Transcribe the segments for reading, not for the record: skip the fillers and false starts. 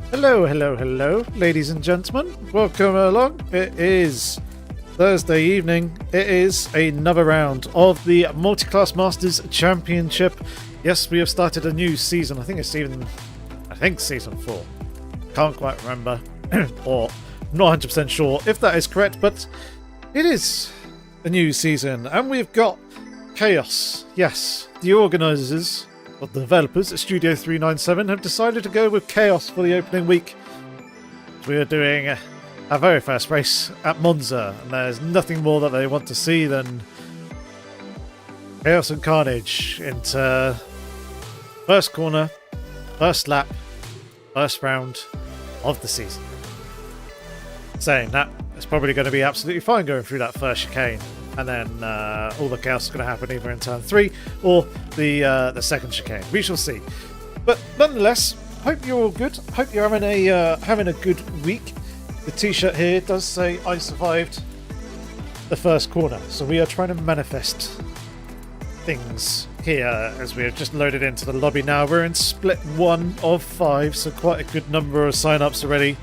Hello, hello, hello, ladies and gentlemen. Welcome along. It is Thursday evening. It is another round of the MultiClass Masters Championship. Yes, we have started a new season. I think season 4. Can't quite remember, or not 100% sure if that is correct, but it is a new season, and we've got Chaos. Yes, the organisers, or the developers at Studio 397 have decided to go with Chaos for the opening week. We are doing our very first race at Monza, and there's nothing more that they want to see than chaos and carnage into first corner, first lap, first round of the season. Saying that, it's probably going to be absolutely fine going through that first chicane, and then all the chaos is going to happen either in turn 3 or the second chicane. We shall see. But nonetheless, hope you're all good. Hope you're having a good week. The t-shirt here does say I survived the first corner, so we are trying to manifest things here as we have just loaded into the lobby now. We're in split 1 of 5, so quite a good number of sign-ups already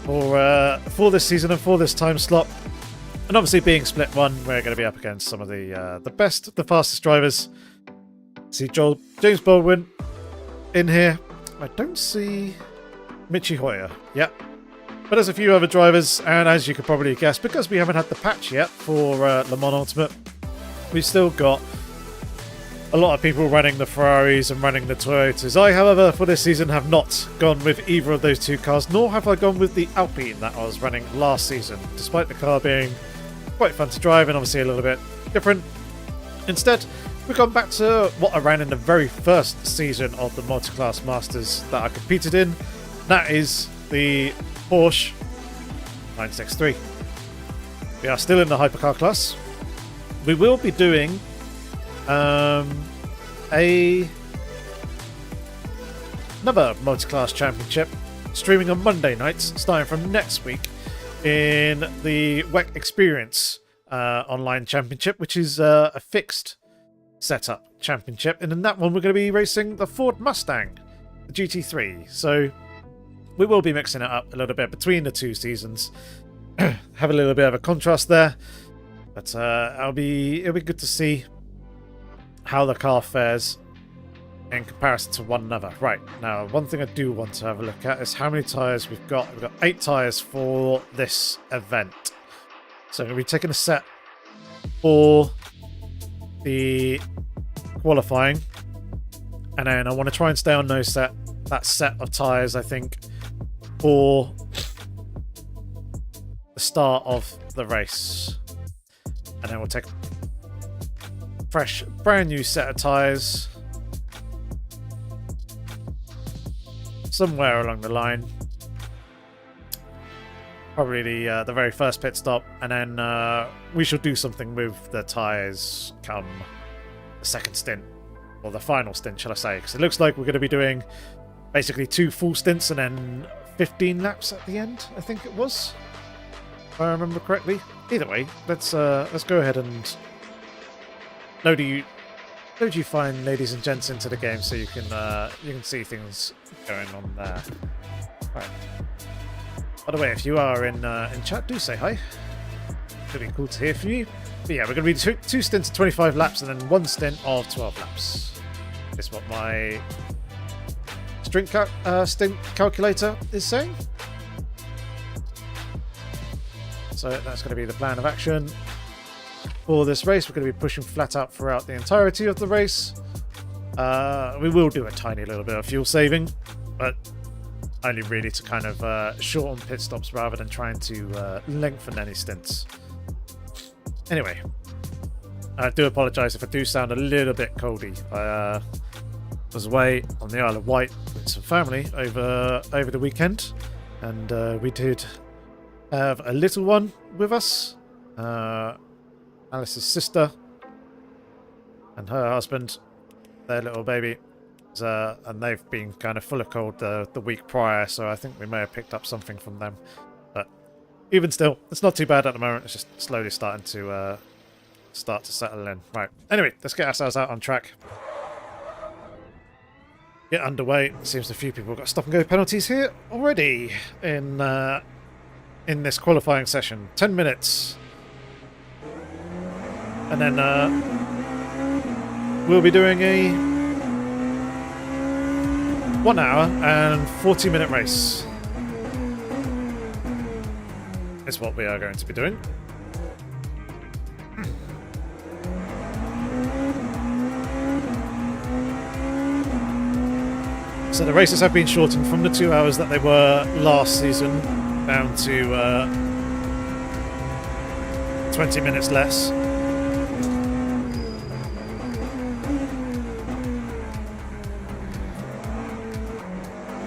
for this season and for this time slot. And obviously, being split 1, we're going to be up against some of the best, the fastest drivers. See James Baldwin in here. I don't see Michi Hoyer. Yep. But there's a few other drivers, and as you could probably guess, because we haven't had the patch yet for Le Mans Ultimate, we've still got a lot of people running the Ferraris and running the Toyotas. I, however, for this season have not gone with either of those two cars, nor have I gone with the Alpine that I was running last season, despite the car being quite fun to drive and obviously a little bit different. Instead, we've gone back to what I ran in the very first season of the MultiClass Masters that I competed in. That is the Porsche 963. We are still in the hypercar class. We will be doing another multi-class championship streaming on Monday nights starting from next week in the WEC Experience online championship, which is a fixed setup championship, and in that one we're going to be racing the Ford Mustang, the GT3, so we will be mixing it up a little bit between the two seasons. Have a little bit of a contrast there, but it'll be good to see how the car fares in comparison to one another. Right, now one thing I do want to have a look at is how many tyres we've got. We've got 8 tyres for this event. So I'm going to be taking a set for the qualifying, and then I want to try and stay on that set of tyres, I think, for the start of the race. And then we'll take fresh, brand new set of tyres somewhere along the line, probably the very first pit stop, and then we shall do something with the tyres come the second stint, or the final stint, shall I say, because it looks like we're going to be doing basically 2 full stints and then 15 laps at the end, I think it was, if I remember correctly. Either way, let's go ahead and load you fine, ladies and gents, into the game so you can see things going on there. Right. By the way, if you are in chat, do say hi. It'd be cool to hear from you. But yeah, we're going to be two stints of 25 laps and then 1 stint of 12 laps. Is what my stint calculator is saying. So that's going to be the plan of action for this race. We're going to be pushing flat out throughout the entirety of the race. We will do a tiny little bit of fuel saving, but only really to kind of shorten pit stops rather than trying to lengthen any stints. Anyway, I do apologise if I do sound a little bit coldy. I was away on the Isle of Wight with some family over the weekend, and we did have a little one with us. Alice's sister and her husband, their little baby, and they've been kind of full of cold the week prior, so I think we may have picked up something from them. But even still, it's not too bad at the moment. It's just slowly starting to settle in. Right. Anyway, let's get ourselves out on track. get underway. Seems a few people got stop and go penalties here already in this qualifying session. 10 minutes, and then we'll be doing a 1 hour and 40-minute race. Is what we are going to be doing. So the races have been shortened from the 2 hours that they were last season down to 20 minutes less.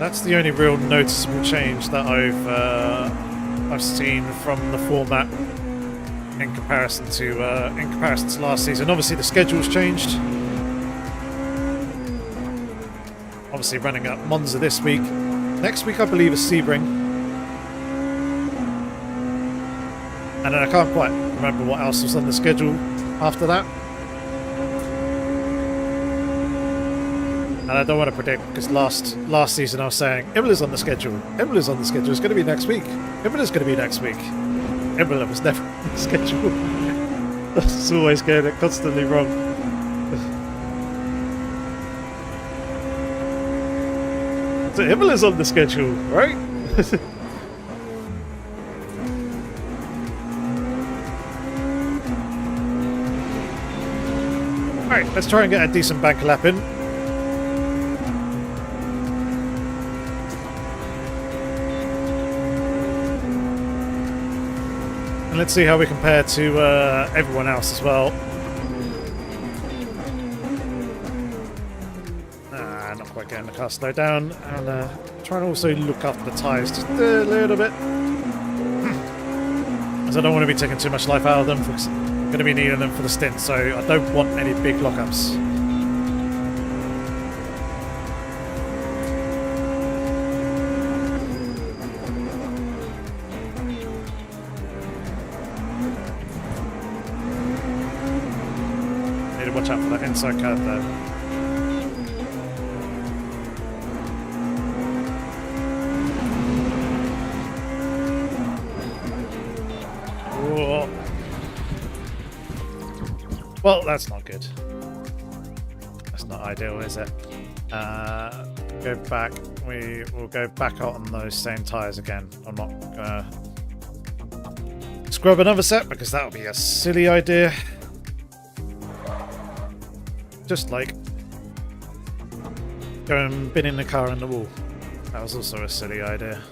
That's the only real noticeable change that I've seen from the format in comparison to last season. Obviously, the schedule's changed. Obviously, running up Monza this week. Next week, I believe, is Sebring. And then I can't quite remember what else was on the schedule after that. And I don't want to predict, because last season I was saying Imola's on the schedule. Imola's on the schedule. It's going to be next week. Imola's going to be next week. Imola was never on the schedule. That's always getting it constantly wrong. So Imola's on the schedule, right? Alright, let's try and get a decent bank lap in. And let's see how we compare to everyone else as well. Not quite getting the car slowed down. And try and also look after the tyres just a little bit. As I don't want to be taking too much life out of them, because I'm going to be needing them for the stint, so I don't want any big lockups. Watch out for that inside curve there. Whoa. Well, that's not good. That's not ideal, is it? Go back. We will go back out on those same tyres again. I'm not gonna scrub another set because that would be a silly idea. Just like going binning the car in the wall. That was also a silly idea.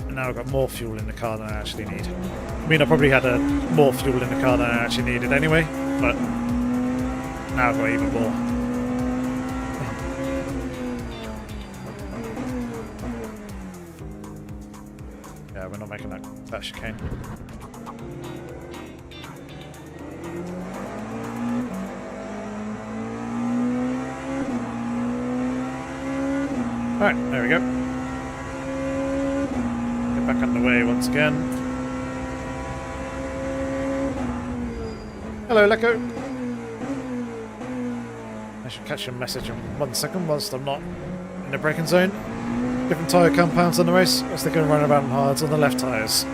And now I've got more fuel in the car than I actually need. I mean, I probably had more fuel in the car than I actually needed anyway, but now I've got even more. Yeah, we're not making that chicane. Alright, there we go. Get back underway once again. Hello, Lecco. I should catch your message in 1 second whilst I'm not in the braking zone. Different tyre compounds on the race. I was thinking of running around hards on the left tyres.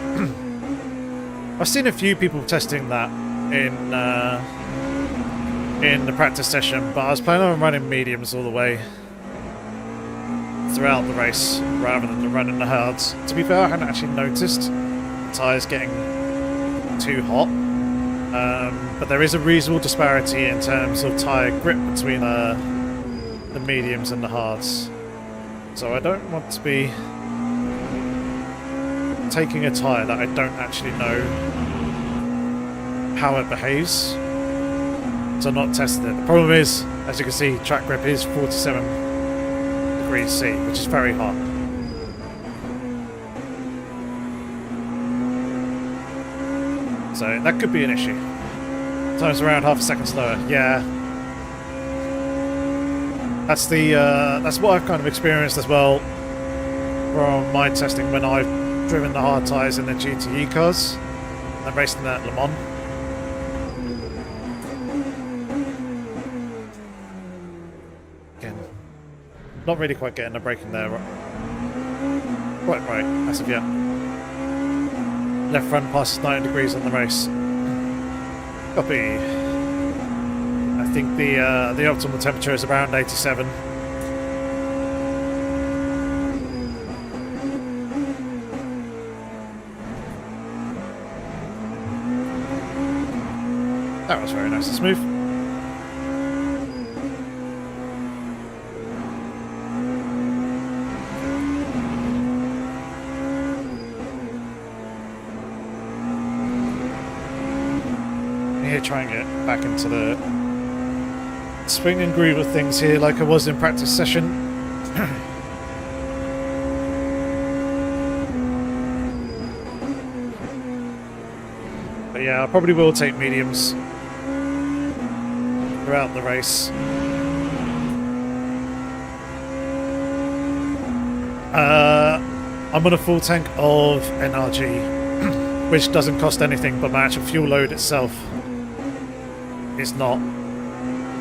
I've seen a few people testing that in the practice session, but I was planning on running mediums all the way throughout the race rather than running the hards. To be fair, I hadn't actually noticed the tyres getting too hot, but there is a reasonable disparity in terms of tyre grip between the mediums and the hards, so I don't want to be taking a tyre that I don't actually know how it behaves, so I'm not testing it. The problem is, as you can see, track grip is 47 degrees C, which is very hot. So that could be an issue. Time's around half a second slower. Yeah, that's what I've kind of experienced as well from my testing when I've driven the hard tyres in the GTE cars and racing at Le Mans. Not really quite getting the braking there quite right as of yet. Left front passes 90 degrees on the race. Copy. I think the optimal temperature is around 87. That was very nice and smooth. Try and get back into the swing and groove of things here like I was in practice session. But yeah, I probably will take mediums throughout the race. I'm on a full tank of NRG, which doesn't cost anything, but my actual fuel load itself is not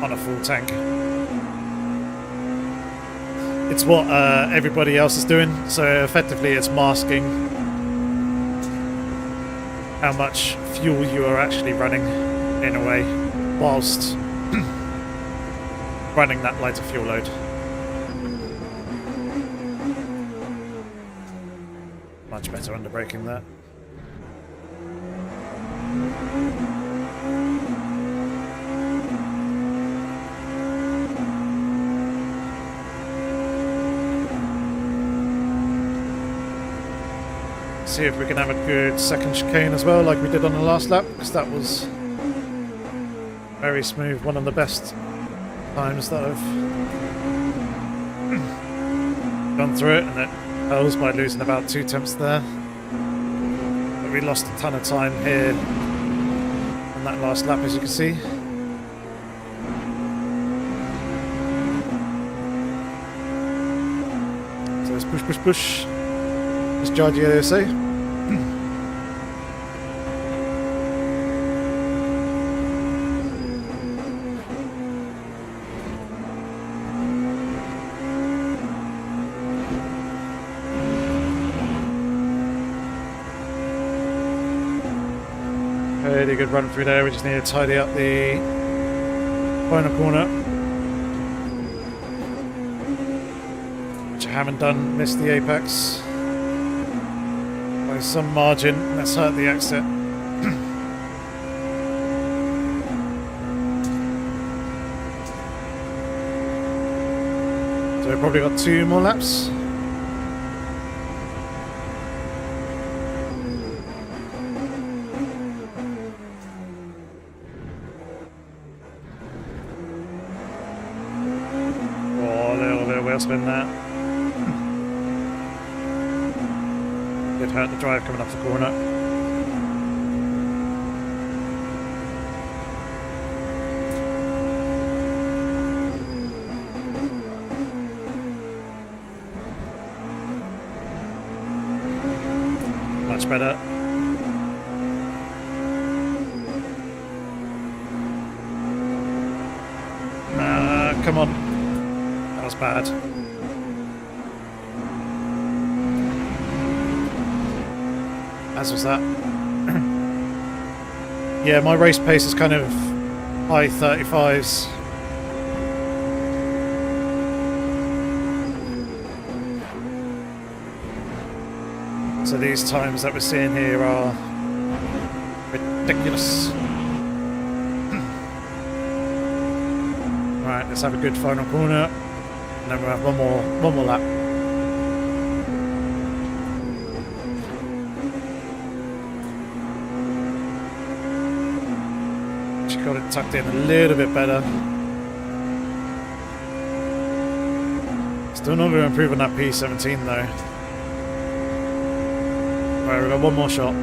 on a full tank. It's what everybody else is doing, so effectively it's masking how much fuel you are actually running in a way, whilst running that lighter fuel load. Much better under braking there. See if we can have a good second chicane as well, like we did on the last lap, because that was very smooth. One of the best times that I've gone through it, and it hells by losing about 2 tenths there. But we lost a ton of time here on that last lap, as you can see. So let's push, push, push. As Giorgio say. Really good run through there. We just need to tidy up the final corner, which I haven't done. Missed the apex by some margin. Let's hurt the exit. So we've probably got 2 more laps. Spin that. Did hurt the drive coming off the corner. Much better. Come on. That was bad. As was that. Yeah, my race pace is kind of high 35s. So these times that we're seeing here are ridiculous. Right, let's have a good final corner, and then we'll have one more lap. Got it tucked in a little bit better. Still not going to improve on that P17 though. Right, we've got one more shot.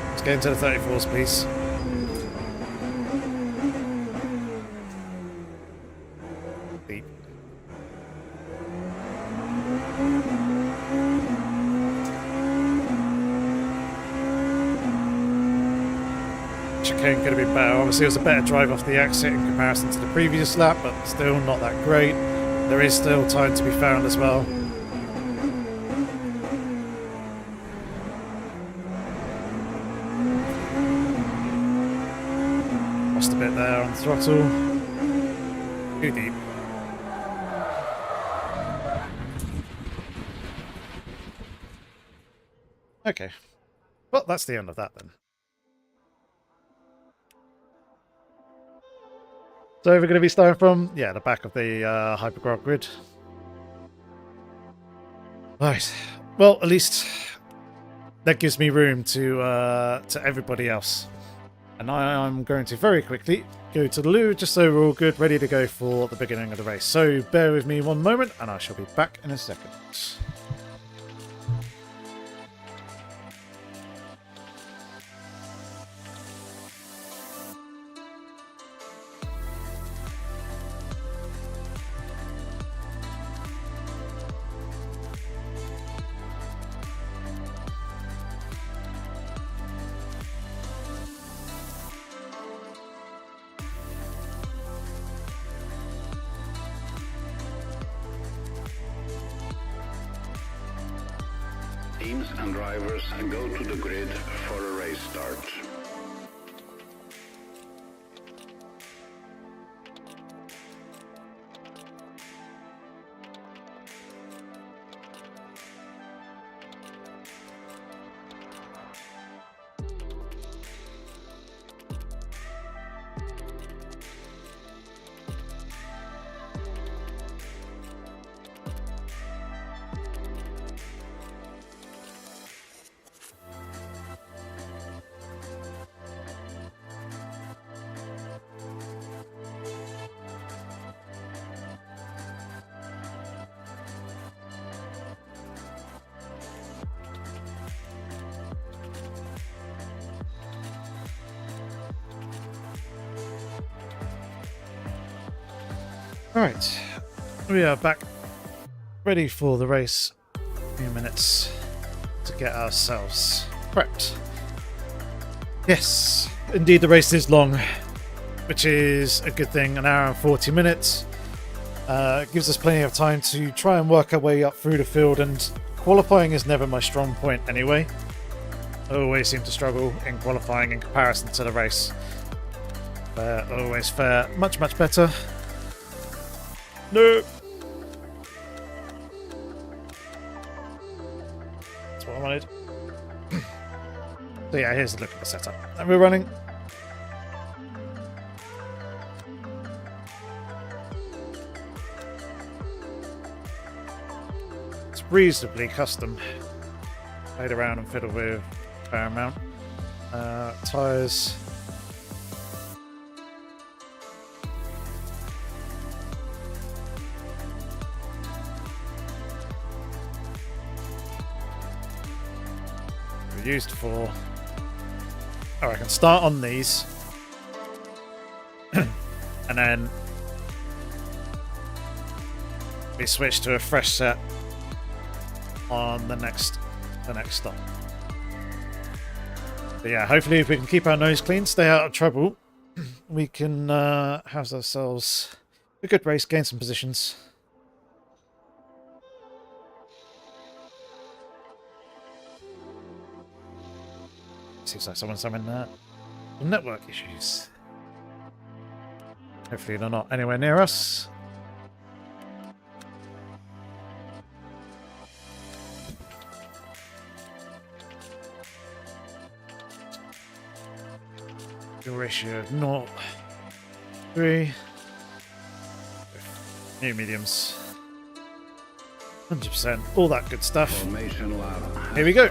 Let's get into the 34s, please. Beep. chicane could have been better. Obviously, it was a better drive off the exit in comparison to the previous lap, but still not that great. There is still time to be found as well. Lost a bit there on the throttle. Too deep. Okay. Well, that's the end of that then. So we're going to be starting from, yeah, the back of the hypergraph grid. Right. Well, at least that gives me room to everybody else. And I'm going to very quickly go to the loo just so we're all good, ready to go for the beginning of the race. So bear with me one moment and I shall be back in a second. Teams and drivers go to the grid for a race start. Alright, we are back, ready for the race. A few minutes to get ourselves prepped. Yes, indeed the race is long, which is a good thing. An hour and 40 minutes. Gives us plenty of time to try and work our way up through the field, and qualifying is never my strong point anyway. I always seem to struggle in qualifying in comparison to the race. Always fare much better. No! That's what I wanted. So yeah, here's the look at the setup. And we're running. It's reasonably custom. Played around and fiddled with a fair amount. Tyres. Used for... Oh, I can start on these and then we switch to a fresh set on the next stop. But yeah, hopefully if we can keep our nose clean, stay out of trouble, we can have ourselves a good race, gain some positions. Seems like someone's having network issues. Hopefully they're not anywhere near us. Fuel ratio of 0.3. New mediums. 100%. All that good stuff. Here we go.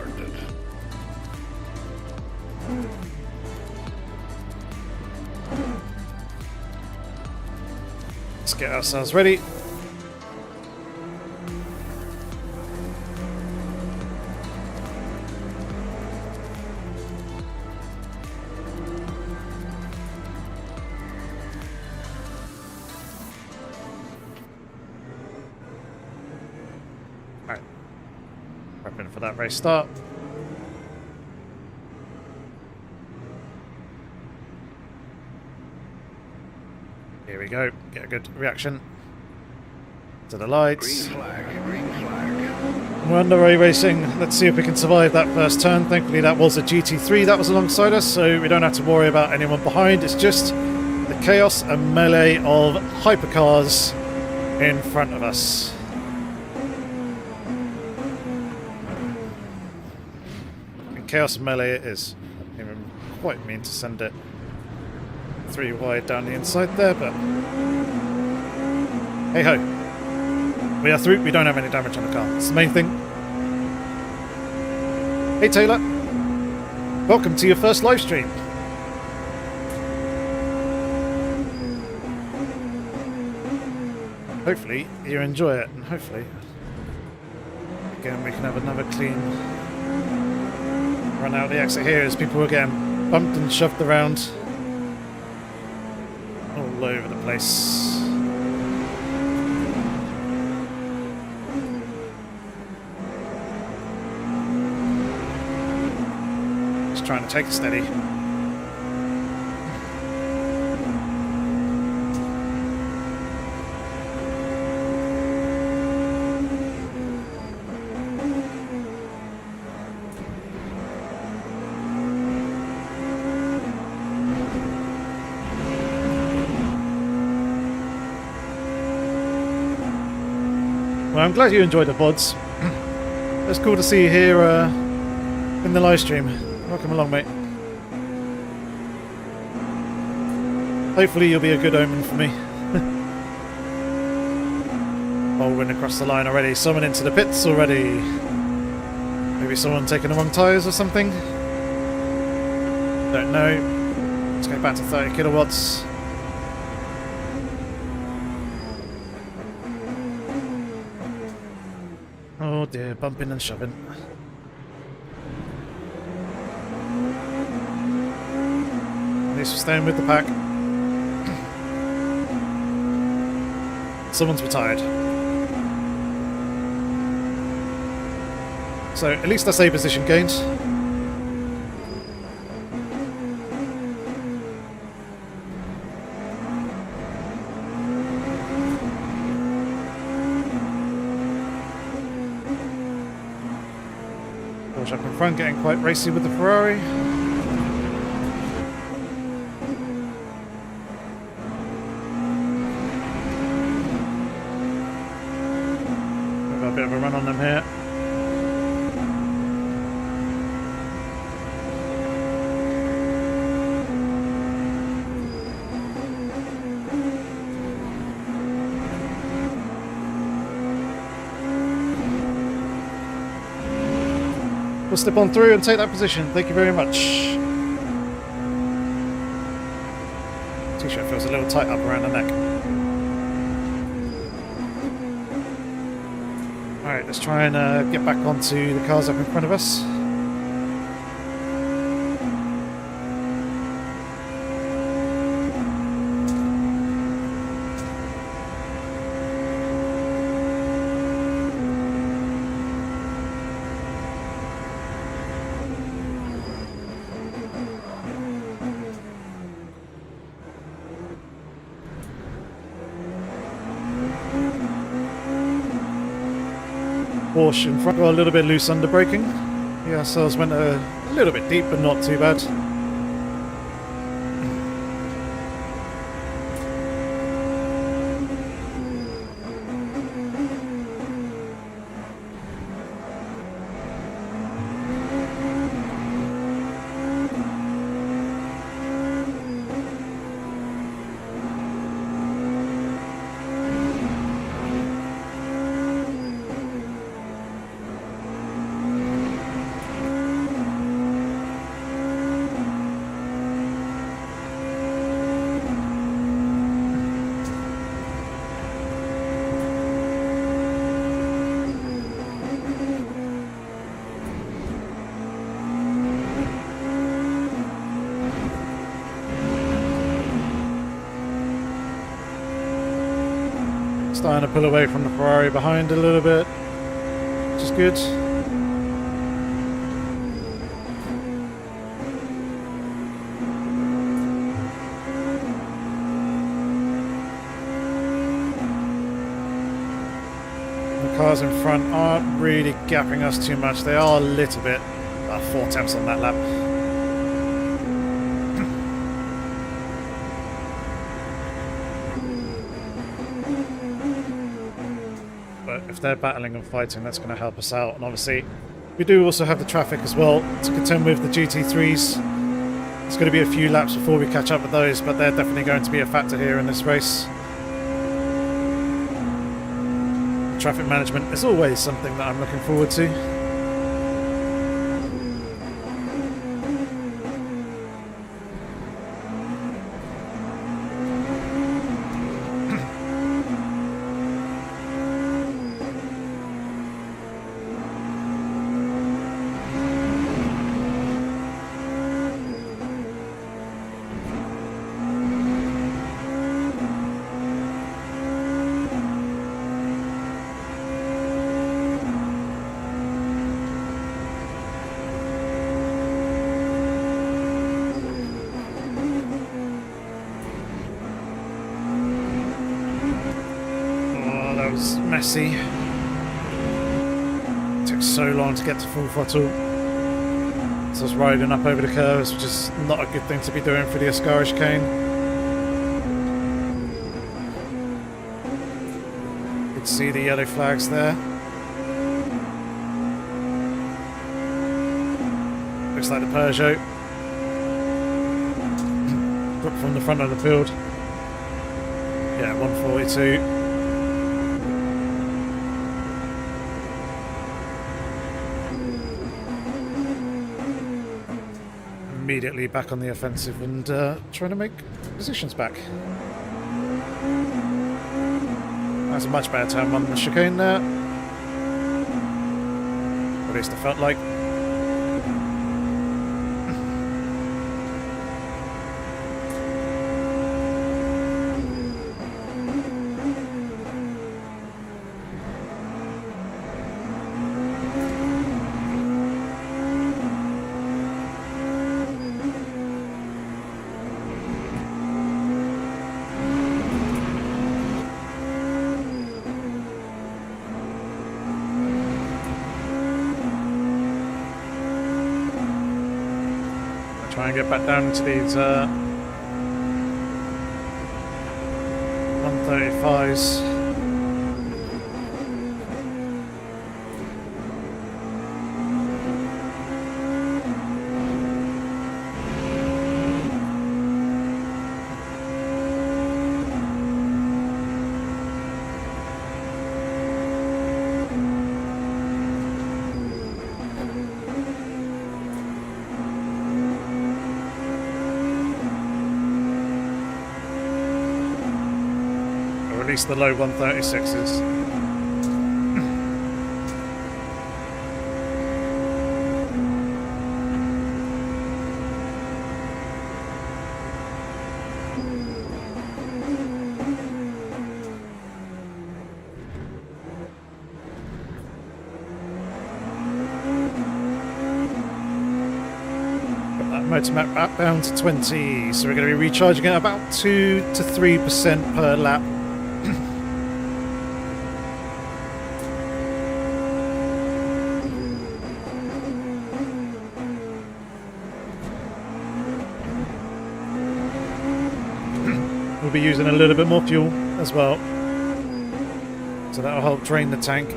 Let's get ourselves ready. Alright. Prepping for that race start. Here we go. Get a good reaction to the lights. Green flag, green flag. We're underway racing. Let's see if we can survive that first turn. Thankfully that was a GT3 that was alongside us, so we don't have to worry about anyone behind. It's just the chaos and melee of hypercars in front of us. And chaos and melee it is. I didn't even quite mean to send it 3 wide down the inside there, but hey ho. We are through, we don't have any damage on the car. It's the main thing. Hey Taylor. Welcome to your first live stream. Hopefully you enjoy it, and hopefully again we can have another clean run out the exit here as people are getting bumped and shoved around all over the place. Trying to take it steady. Well, I'm glad you enjoyed the VODs. It's cool to see you here in the live stream. Welcome along, mate. Hopefully you'll be a good omen for me. Baldwin across the line already. Someone into the pits already. Maybe someone taking the wrong tyres or something. Don't know. Let's go back to 30 kilowatts. Oh dear, bumping and shoving. At least we're staying with the pack. Someone's retired. So at least that's a position gained. Porsche up in front, getting quite racy with the Ferrari. Bit of a run on them here. We'll step on through and take that position. Thank you very much. T-shirt feels a little tight up around the neck. Alright, let's try and get back onto the cars up in front of us. Porsche in front got a little bit loose under braking. Yeah, ourselves went a little bit deep, but not too bad. Starting to pull away from the Ferrari behind a little bit, which is good. The cars in front aren't really gapping us too much. They are a little bit. 4 tenths on that lap. But if they're battling and fighting, that's going to help us out. And obviously, we do also have the traffic as well to contend with the GT3s. It's going to be a few laps before we catch up with those, but they're definitely going to be a factor here in this race. Traffic management is always something that I'm looking forward to. Messy. Took so long to get to full throttle. So I was riding up over the curves, which is not a good thing to be doing for the Ascara chicane. You can see the yellow flags there. Looks like the Peugeot. Dropped from the front of the field. Yeah, 142. Immediately back on the offensive and trying to make positions back. That's a much better time on the chicane there. At least it felt like. Try and get back down to these 135s. At least the low 136s. Motor map back down to 20, so we're going to be recharging at about 2 to 3% per lap. We'll be using a little bit more fuel as well, so that will help drain the tank.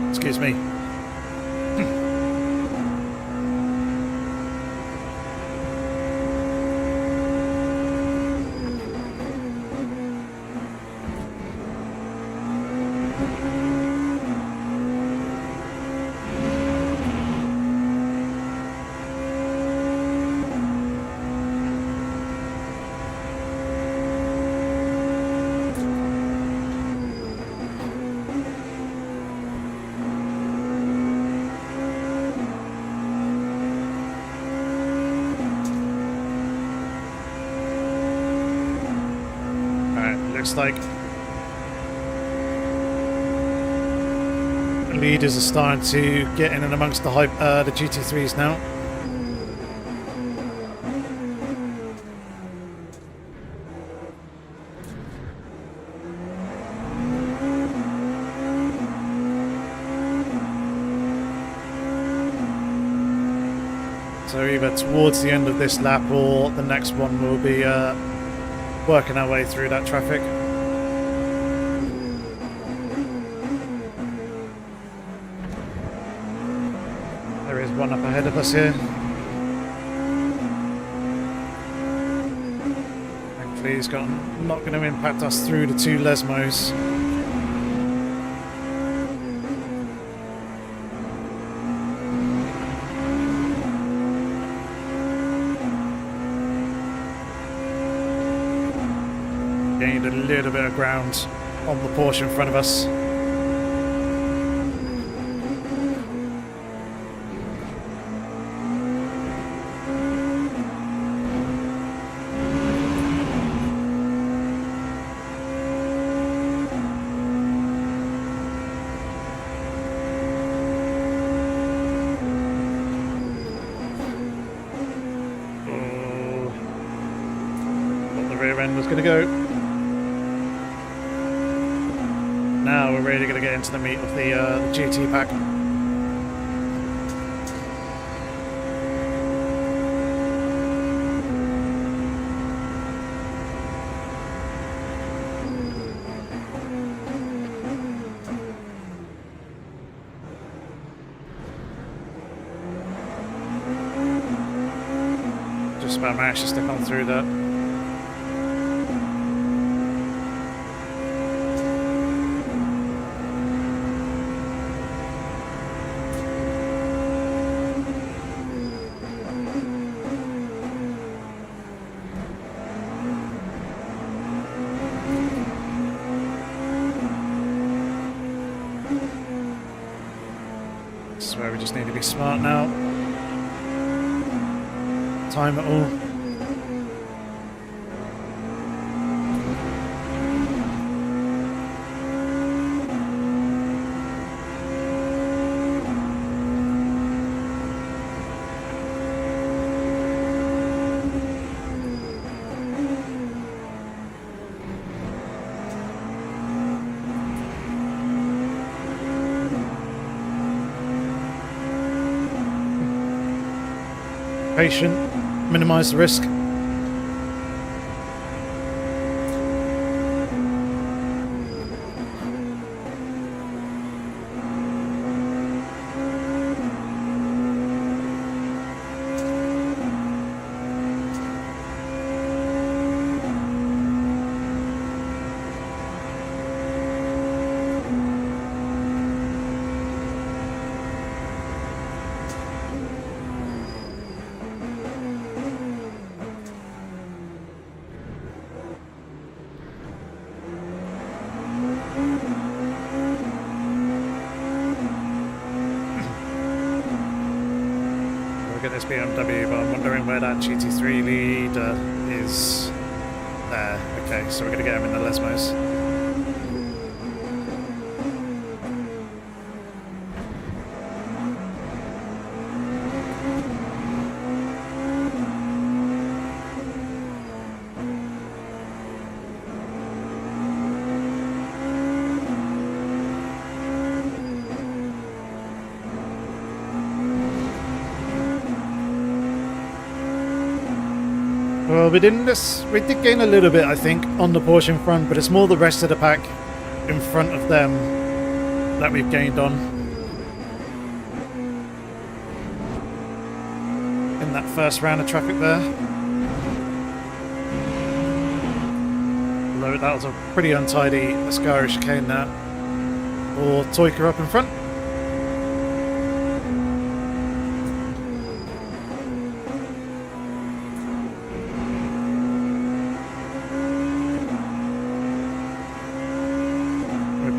Excuse me. Looks like Leaders are starting to get in and amongst the the GT3s now. So either towards the end of this lap or the next one we'll be working our way through that traffic. There is one up ahead of us here. Thankfully he's not going to impact us through the two Lesmos. Gained a little bit of ground on the Porsche in front of us. Oh, thought the rear end was going to go. Now we're really going to get into the meat of the GT pack. Just about managed to stick on through that. Where we just need to be smart now. Time it all. Patient, minimize the risk. Get this BMW, but I'm wondering where that GT3 leader is. There. Okay, so we're going to get him in the Lesmos. Well, we did gain a little bit, I think, on the Porsche in front, but it's more the rest of the pack in front of them that we've gained on. In that first round of traffic there. Although that was a pretty untidy Ascari chicane there. Or Toyka up in front.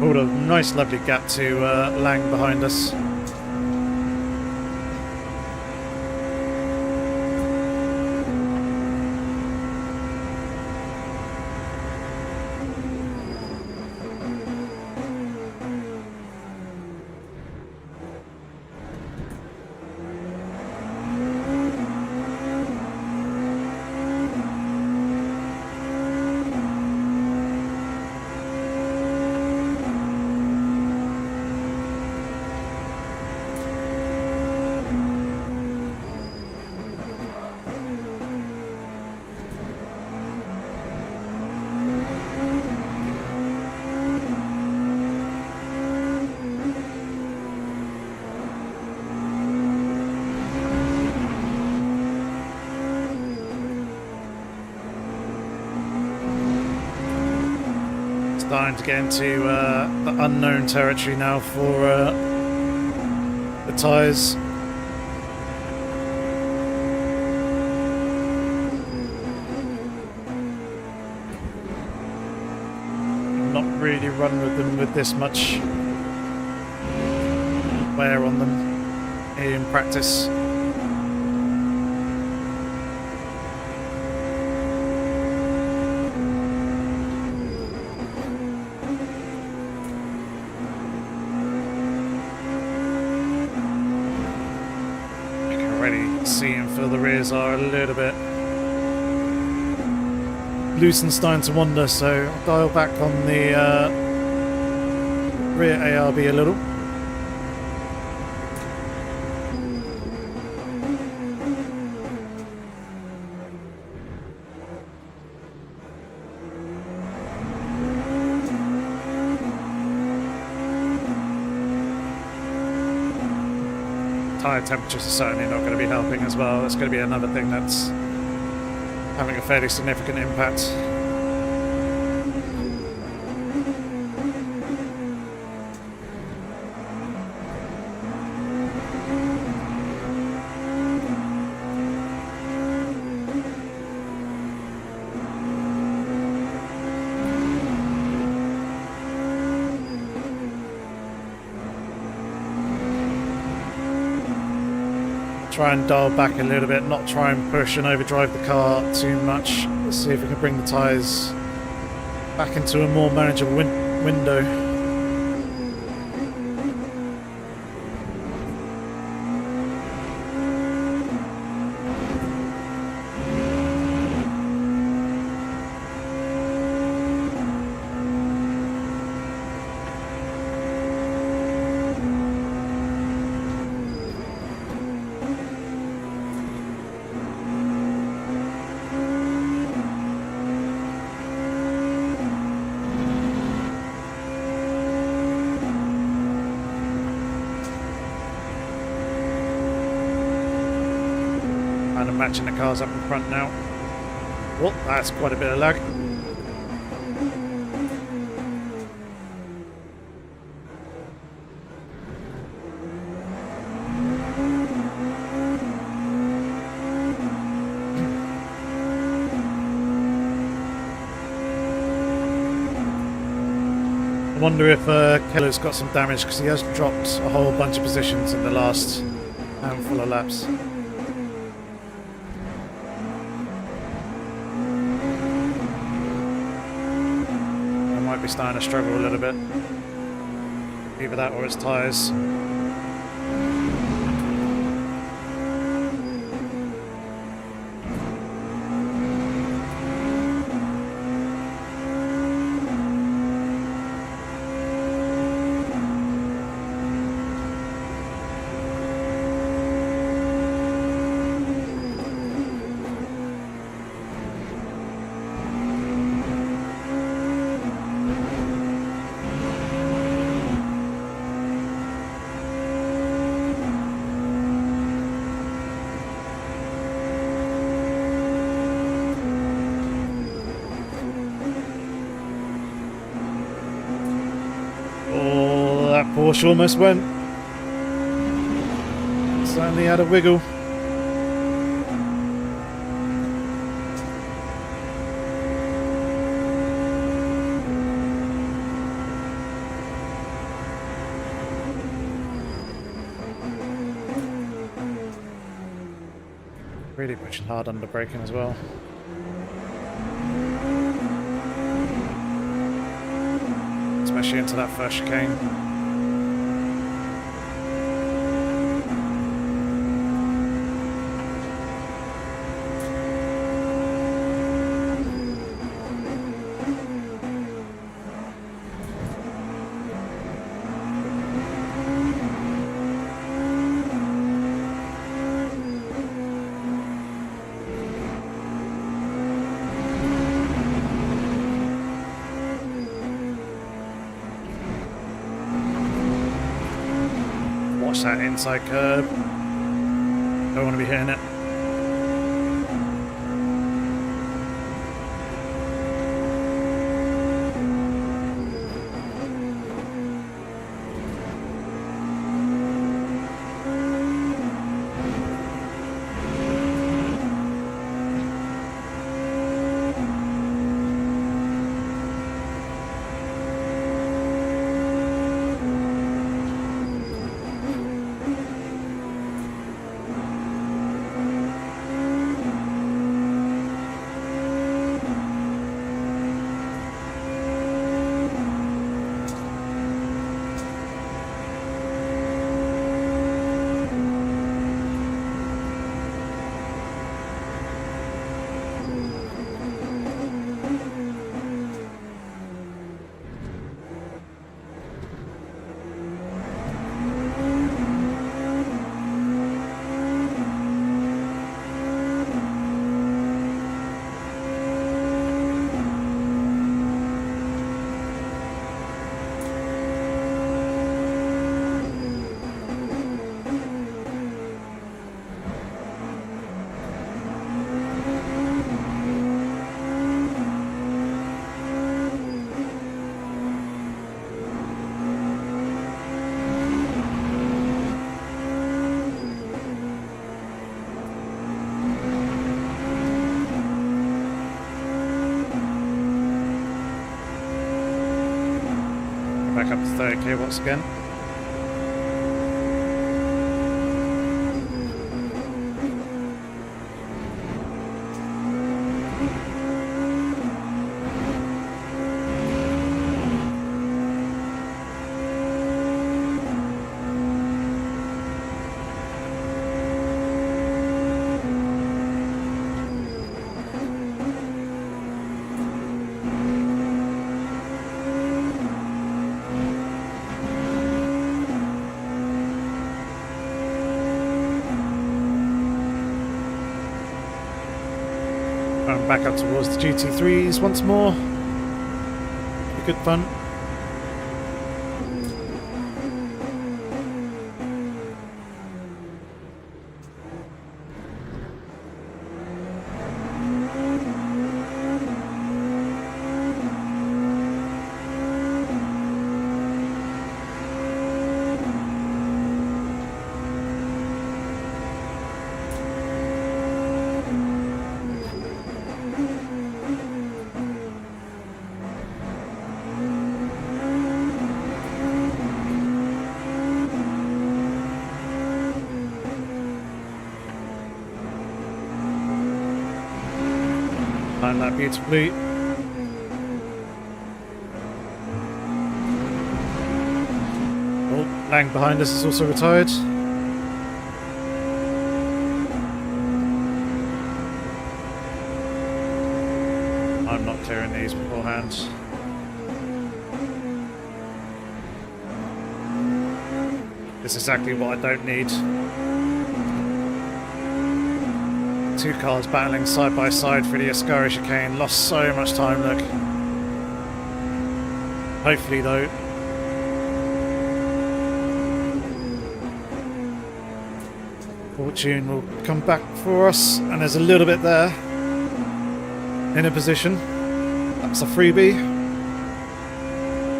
Pulled a nice lovely gap to Lang behind us. starting to get into the unknown territory now for the tyres. Not really run with them with this much wear on them in practice. See and feel the rears are a little bit loose and starting to wander, so I'll dial back on the rear ARB a little. Tyre temperatures are certainly not going to be helping as well. That's going to be another thing that's having a fairly significant impact. Try and dial back a little bit, not try and push and overdrive the car too much. Let's see if we can bring the tyres back into a more manageable window. And matching the cars up in front now. Well, that's quite a bit of lag. I wonder if Keller's got some damage, because he has dropped a whole bunch of positions in the last handful of laps. Be starting to struggle a little bit. Either that or his tyres. Porsche almost went. Certainly had a wiggle. Really pushing hard under braking as well. Especially into that first chicane. Watch that inside curb. Don't want to be hitting it. 30 kilowatts again. And back up towards the GT3s once more. Be good fun. Time that beautifully. Oh, Lang behind us is also retired. I'm not clearing these beforehand. This is exactly what I don't need. Two cars battling side by side through the Ascari chicane. Lost so much time, look. Hopefully, though, fortune will come back for us. And there's a little bit there in a position. That's a freebie.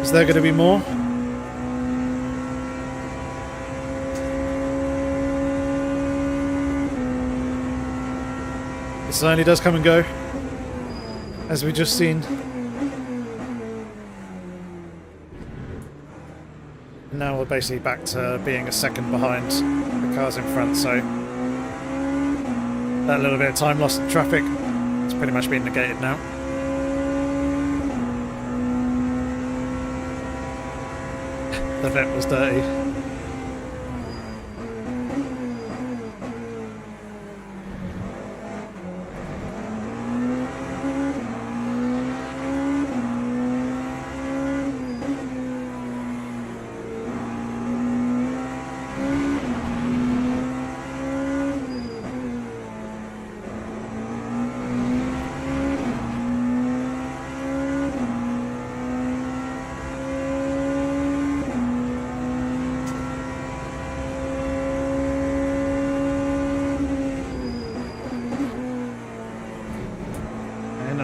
Is there going to be more? It certainly does come and go, as we just seen. Now we're basically back to being a second behind the cars in front, so that little bit of time lost in traffic, it's pretty much been negated now. The vent was dirty.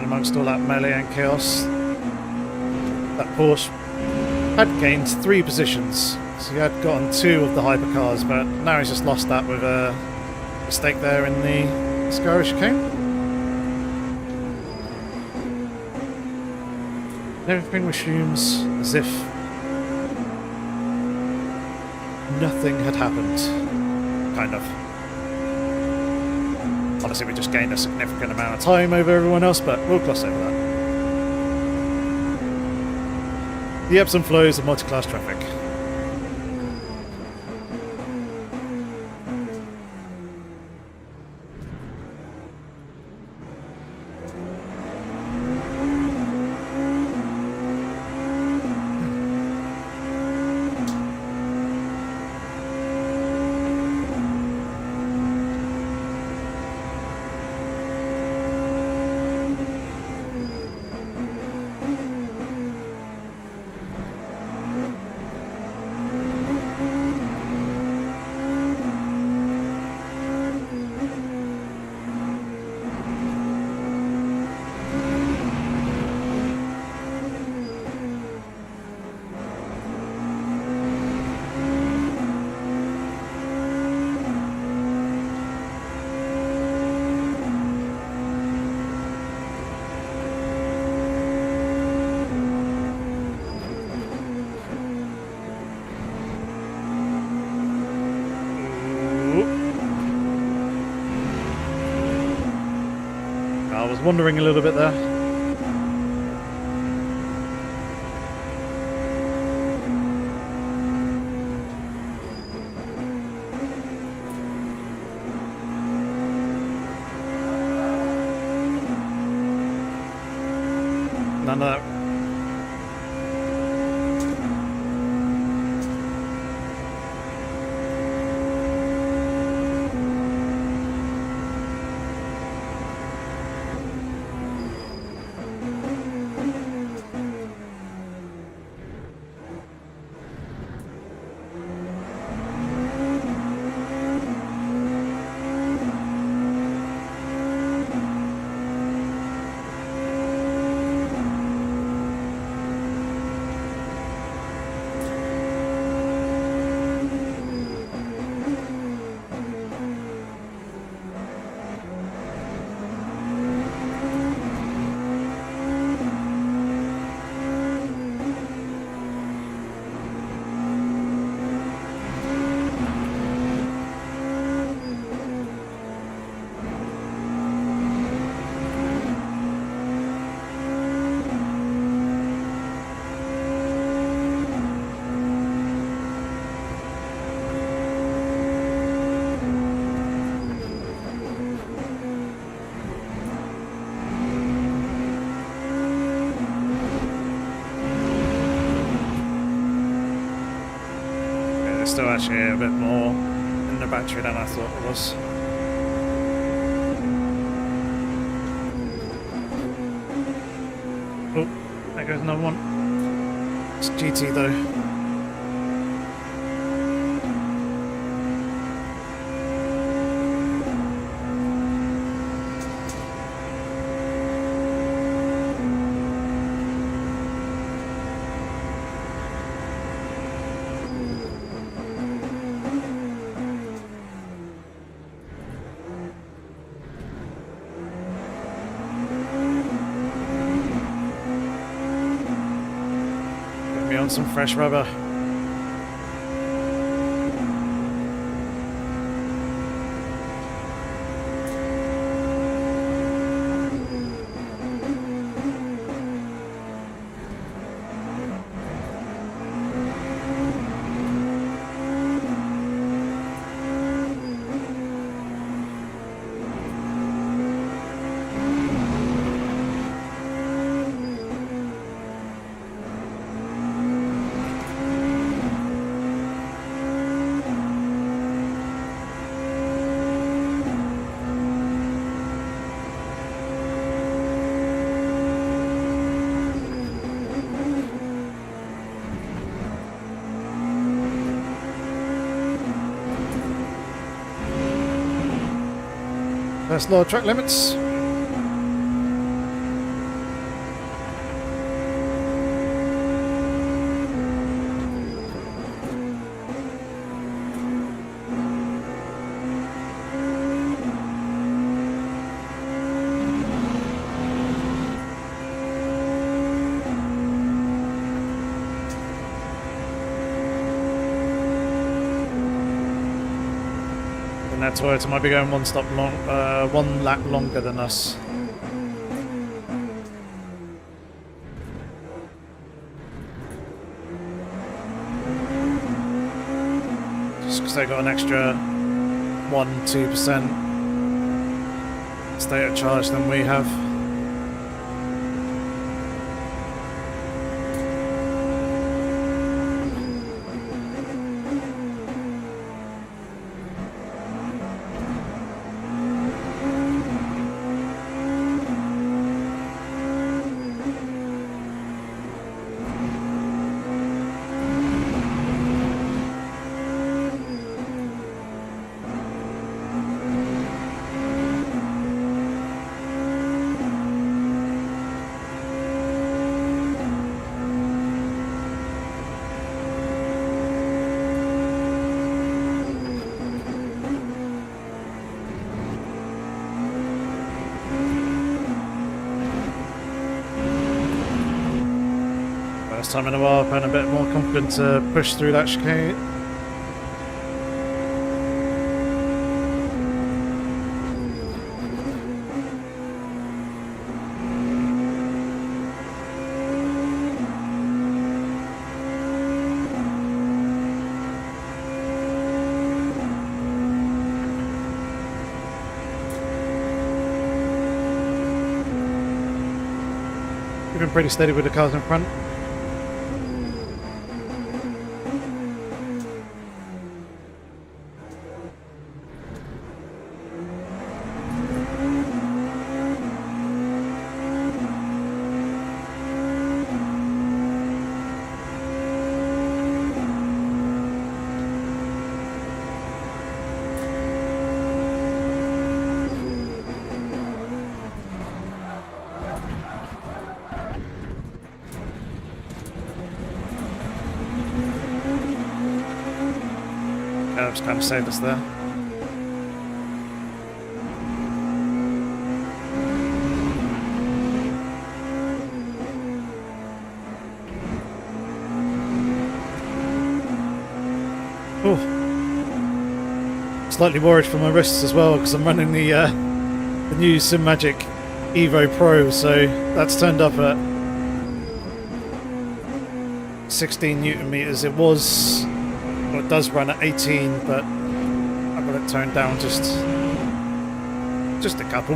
Amongst all that melee and chaos, that Porsche had gained 3 positions, so he had gotten 2 of the hypercars, but now he's just lost that with a mistake there in the Ascari chicane. Everything resumes as if nothing had happened, kind of. Honestly, we just gained a significant amount of time over everyone else, but we'll gloss over that. The ebbs and flows of multi-class traffic. I was wandering a little bit there. None of that. Still actually a bit more in the battery than I thought it was. Oh, there goes another one. It's GT though. On some fresh rubber. First law of track limits. And that Toyota might be going one lap longer than us. Just because they got an extra 1-2% state of charge than we have. First time in a while, I'm a bit more confident to push through that chicane. Keeping pretty steady with the cars in front. Just kind of saved us there. Oh, slightly worried for my wrists as well because I'm running the new SimMagic Evo Pro, so that's turned up at 16 Newton meters. It was. Well, it does run at 18, but I've got it toned down just a couple.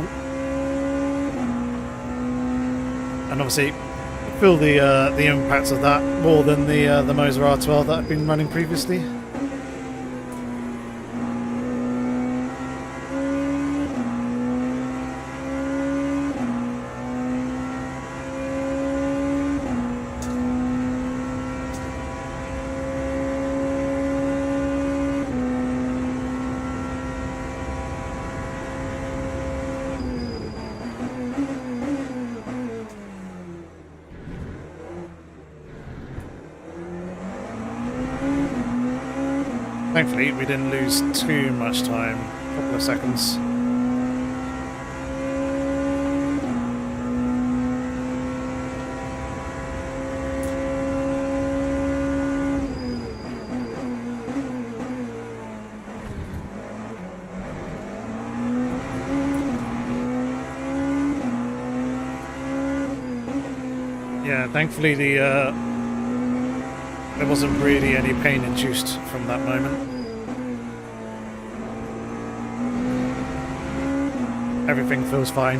And obviously, I feel the impacts of that more than the Moza R12 that I've been running previously. Thankfully, we didn't lose too much time, a couple of seconds. Yeah, thankfully there wasn't really any pain induced from that moment. Everything feels fine.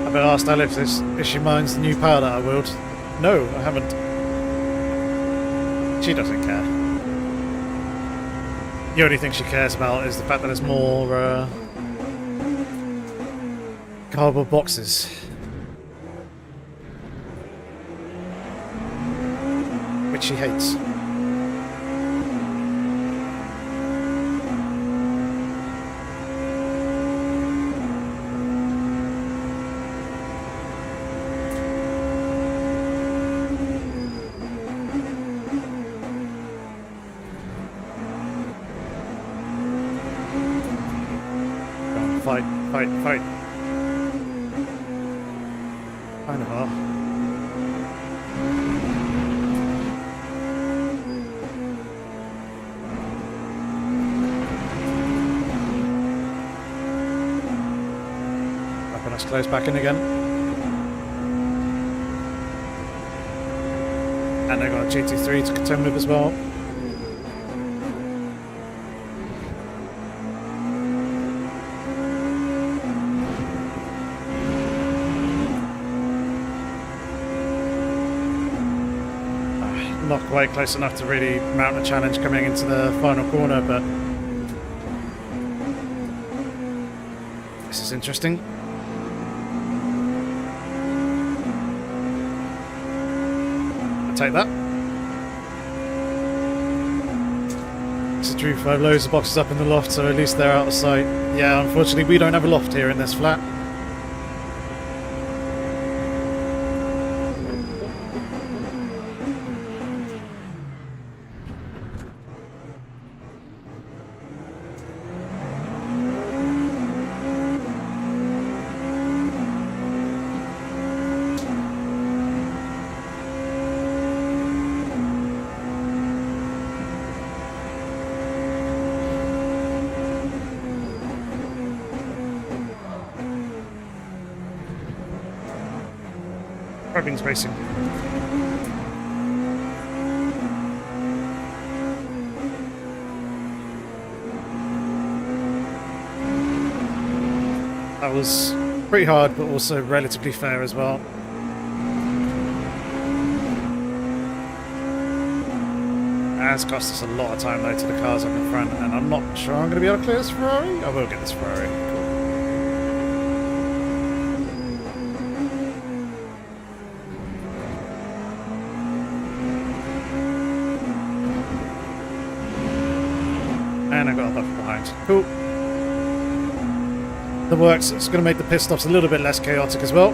I've been asked Alex if she minds the new power that I wield. No, I haven't. She doesn't care. The only thing she cares about is the fact that there's more cardboard boxes. Which she hates. Fight, fight, fight. Kind of are. Wrapping us close back in again. And they've got a GT3 to contend with as well. Not quite close enough to really mount a challenge coming into the final corner, but this is interesting. I'll take that. It's a truth, I have loads of boxes up in the loft, so at least they're out of sight. Yeah, unfortunately we don't have a loft here in this flat. Hoping's racing. That was pretty hard, but also relatively fair as well. Has cost us a lot of time though to the cars up in front, and I'm not sure I'm going to be able to clear this Ferrari. I will get this Ferrari. Cool. And I got a buffer behind. Cool. That works. It's going to make the pit stops a little bit less chaotic as well.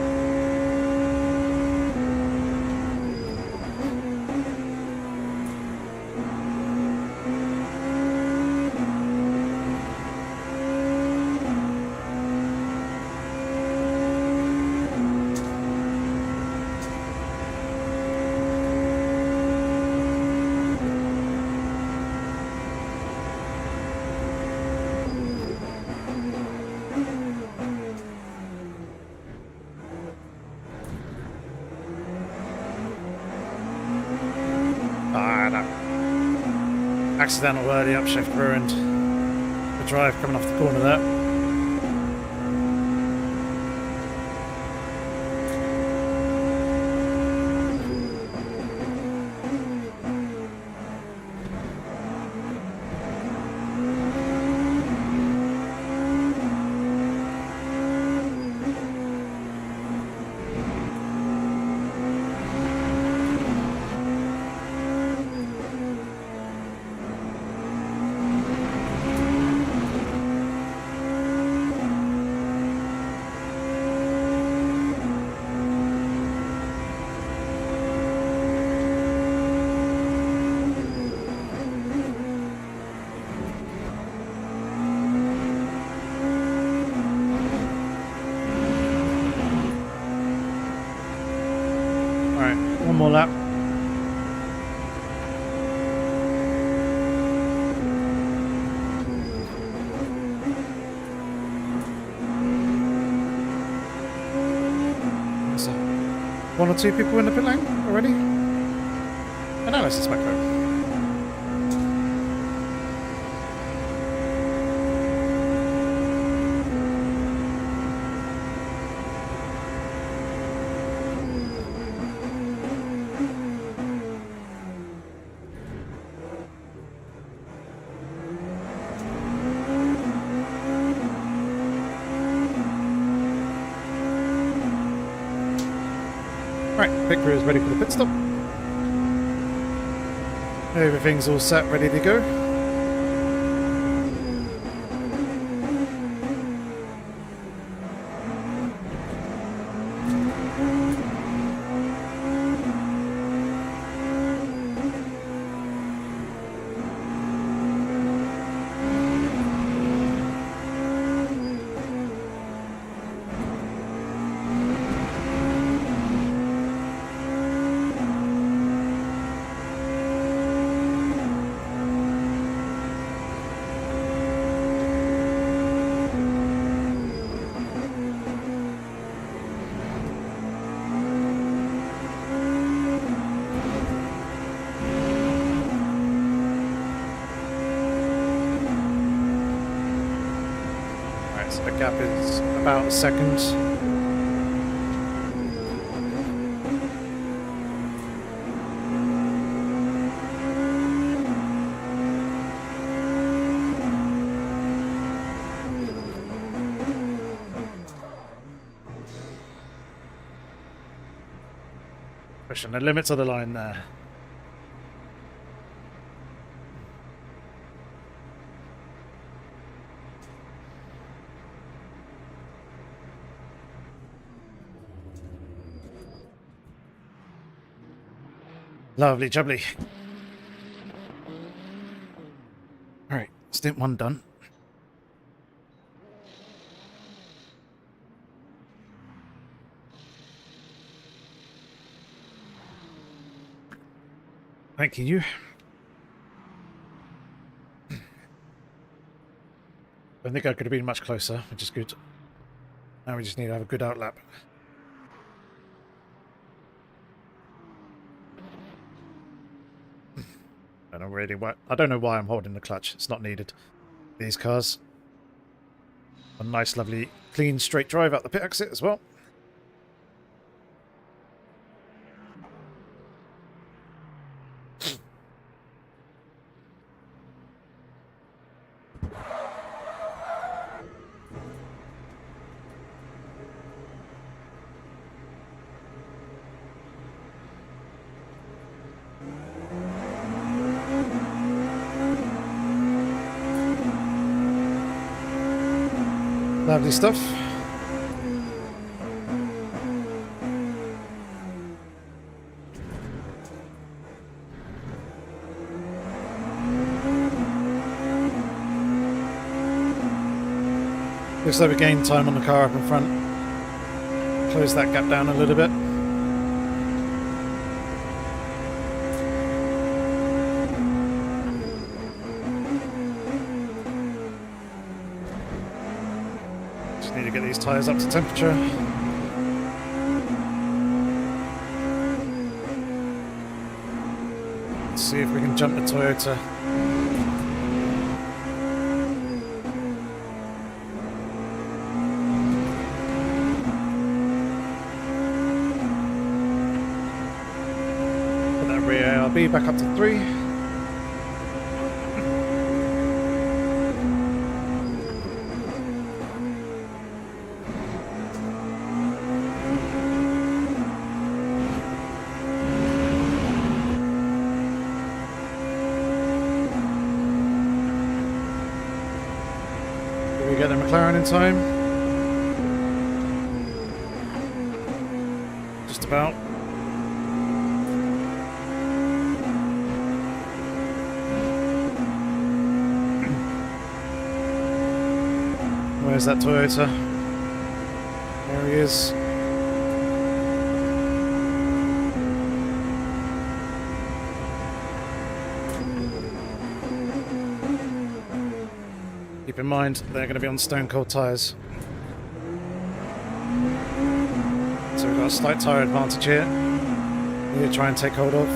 Accidental early upshift ruined the drive coming off the corner there. One more lap. So, one or two people in the pit lane already? Analysis back home. Right, pit crew is ready for the pit stop. Everything's all set, ready to go. So the gap is about a second. Pushing the limits of the line there. Lovely jubbly. Alright, stint one done. Thank you. I think I could have been much closer, which is good. Now we just need to have a good outlap. I don't know why I'm holding the clutch. It's not needed. These cars. A nice, lovely, clean, straight drive out the pit exit as well. Lovely stuff. Looks like we gained time on the car up in front. Close that gap down a little bit. Need to get these tyres up to temperature. Let's see if we can jump the Toyota. Put that rear ARB back up to 3. Get the McLaren in time. Just about. Where's that Toyota? There he is. Keep in mind, they're going to be on stone cold tyres. So we've got a slight tyre advantage here. Need to try and take hold of.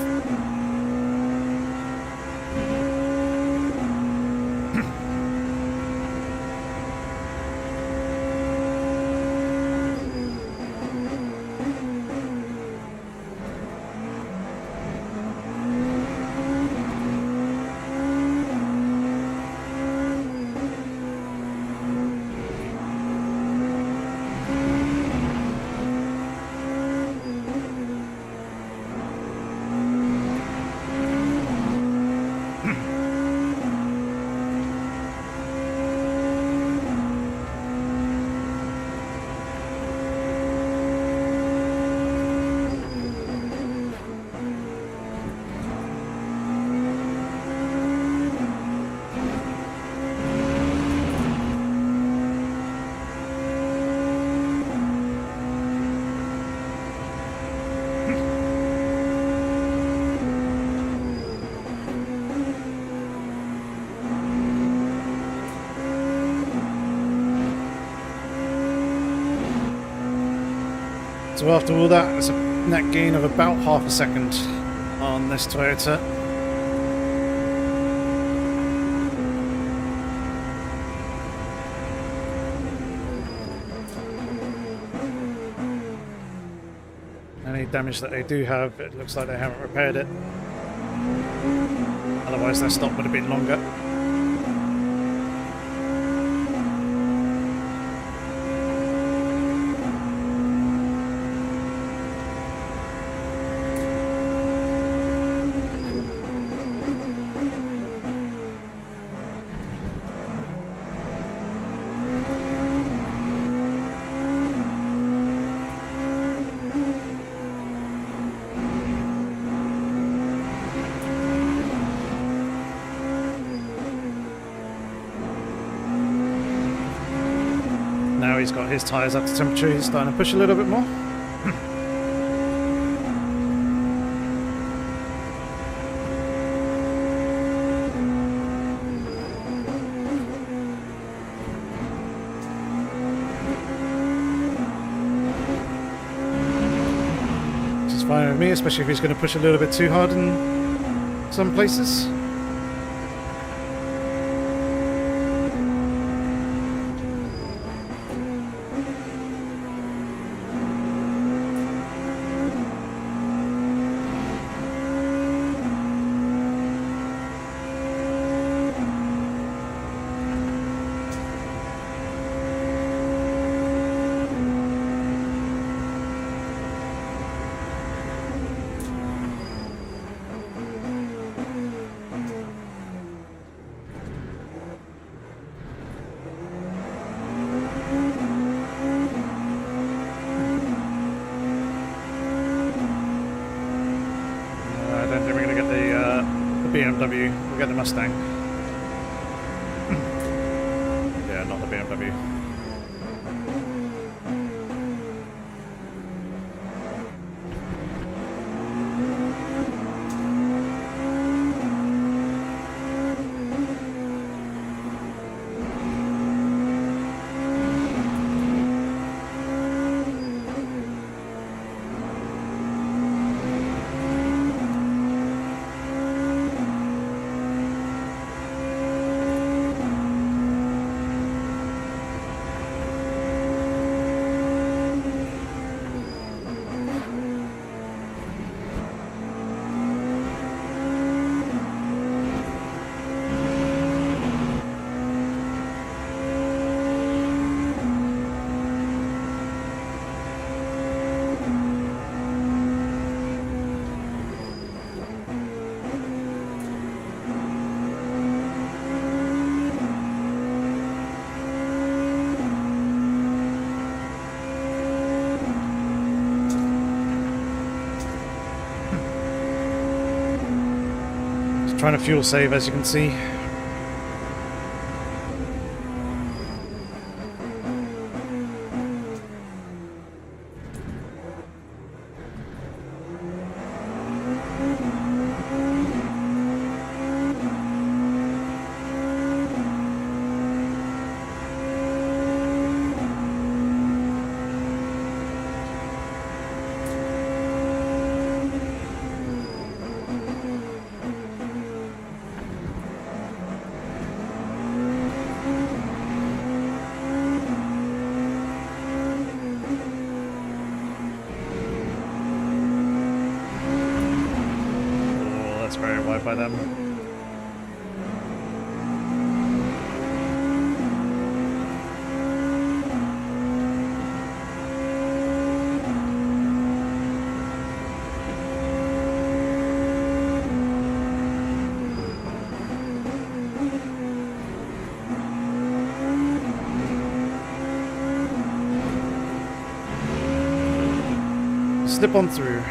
So after all that, it's a net gain of about half a second on this Toyota. Any damage that they do have, it looks like they haven't repaired it. Otherwise their stop would have been longer. Now he's got his tyres up to temperature, he's starting to push a little bit more. Which is fine with me, especially if he's going to push a little bit too hard in some places. don't think we're going to get the BMW. We'll get the Mustang. Yeah, not the BMW. Trying to fuel save, as you can see. Very wide by them. Slip on through.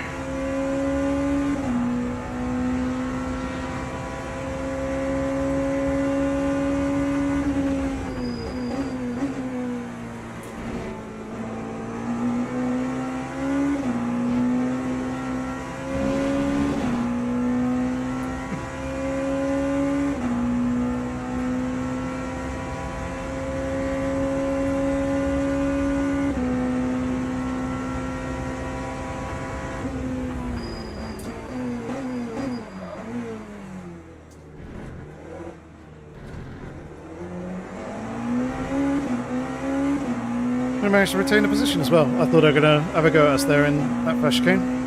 We managed to retain the position as well. I thought they were going to have a go at us there in that first chicane.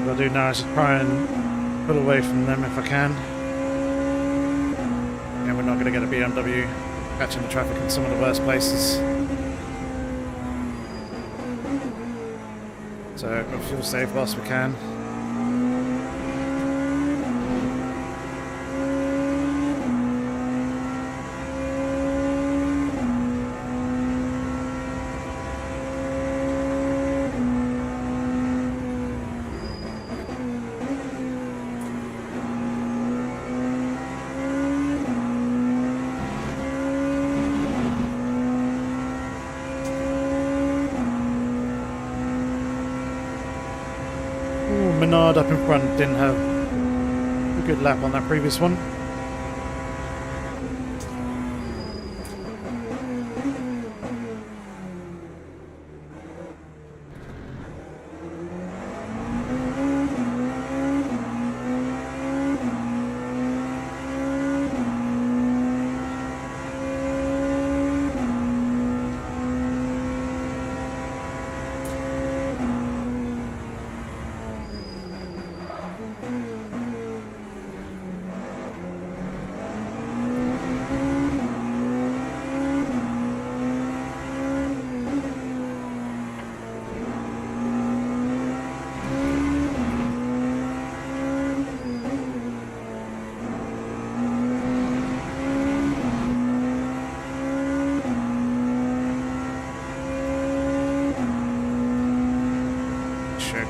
What I'll do now is just try and pull away from them if I can. And we're not going to get a BMW catching the traffic in some of the worst places. So we'll fuel save whilst we can. Menard up in front didn't have a good lap on that previous one.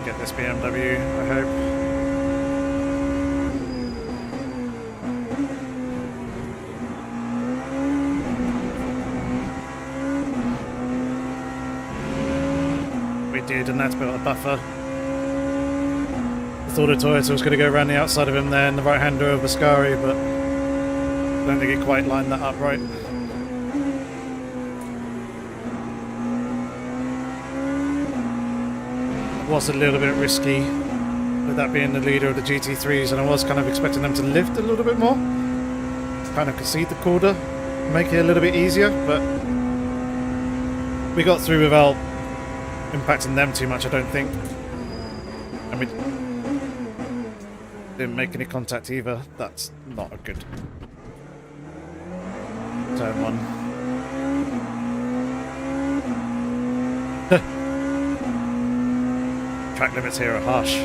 get this BMW, I hope. We did, and that's built a buffer. I thought a Toyota was going to go around the outside of him there in the right-hander of Ascari, but I don't think it quite lined that up right. Was a little bit risky with that being the leader of the GT3s, and I was kind of expecting them to lift a little bit more, kind of concede the corner, make it a little bit easier, but we got through without impacting them too much, I don't think. And we didn't make any contact either. That's not a good turn one. Track limits here are harsh.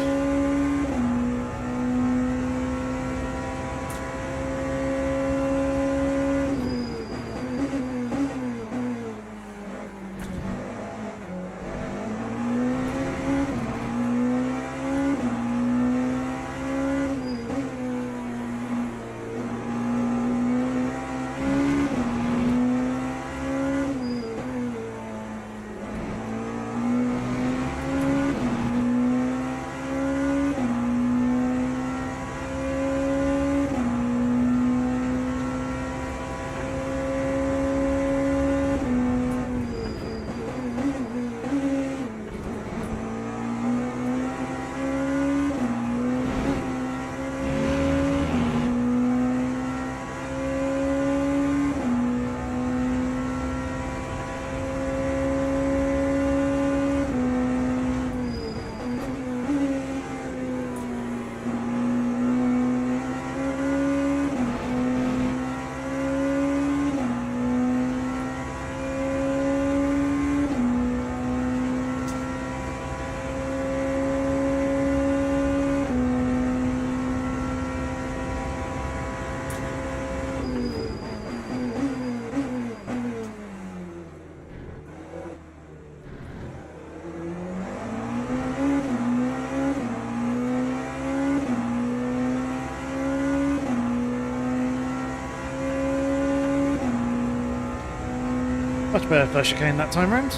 Much better for chicane that time round.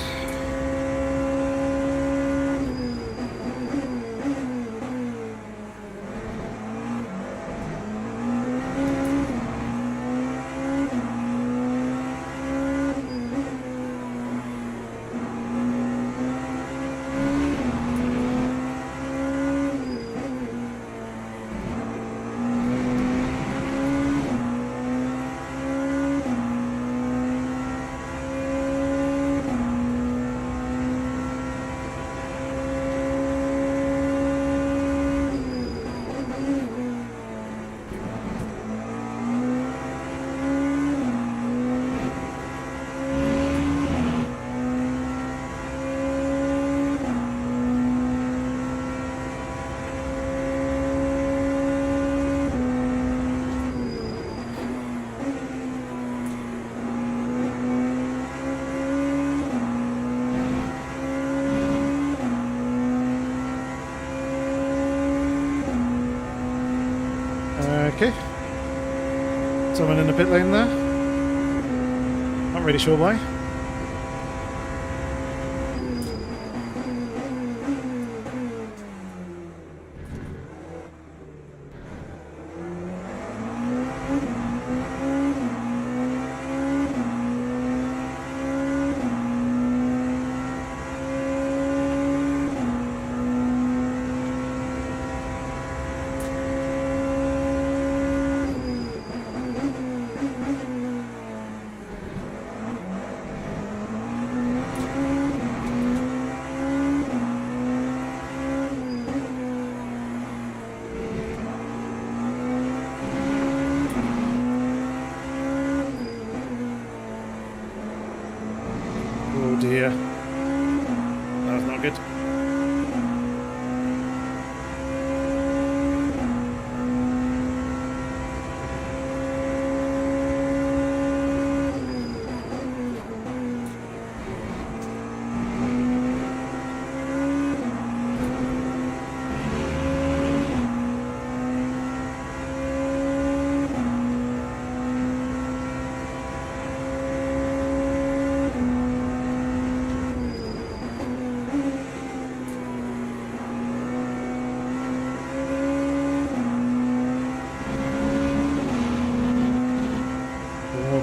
Okay. Someone in the pit lane there. Not really sure why.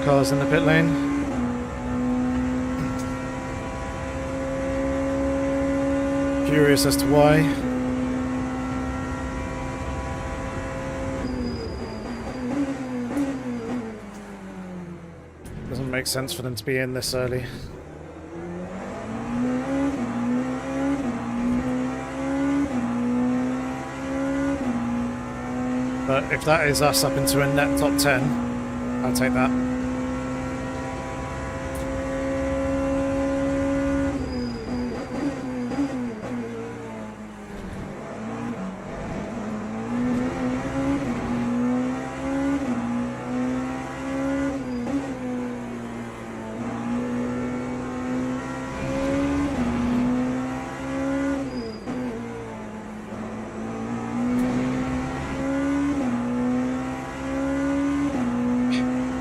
cars in the pit lane. Curious as to why. Doesn't make sense for them to be in this early. But if that is us up into a net top 10, I'll take that.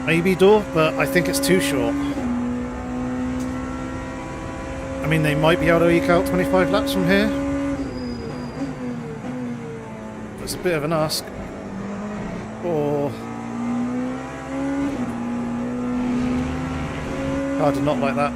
Maybe door, but I think it's too short. I mean, they might be able to eke out 25 laps from here. It's a bit of an ask. Or... I did not like that.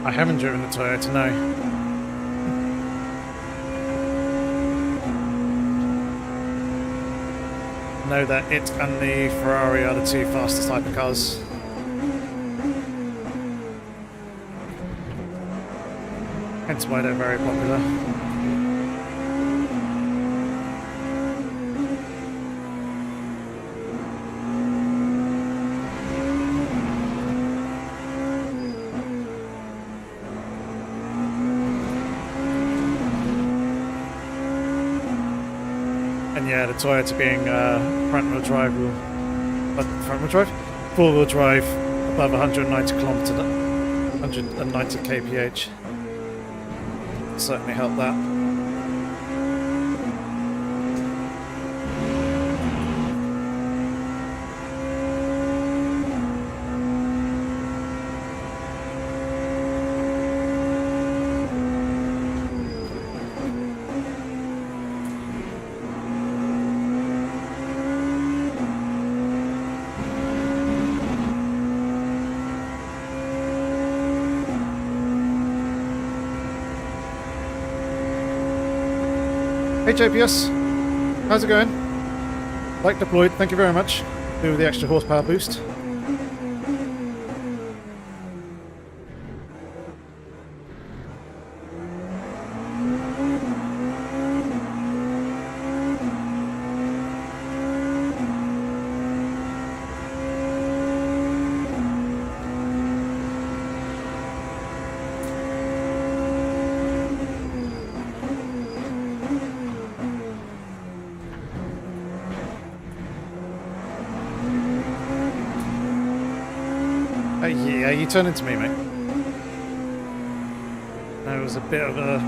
I haven't driven the Toyota, no. Know that it and the Ferrari are the two fastest hypercars. Hence why they're very popular. And yeah, the Toyota being front-wheel drive, four-wheel drive above 190 kilometer, 190 kph. Certainly help that. Hey JPS, how's it going? Like deployed, thank you very much. Do the extra horsepower boost. Yeah, you turned into me, mate. That was a bit of a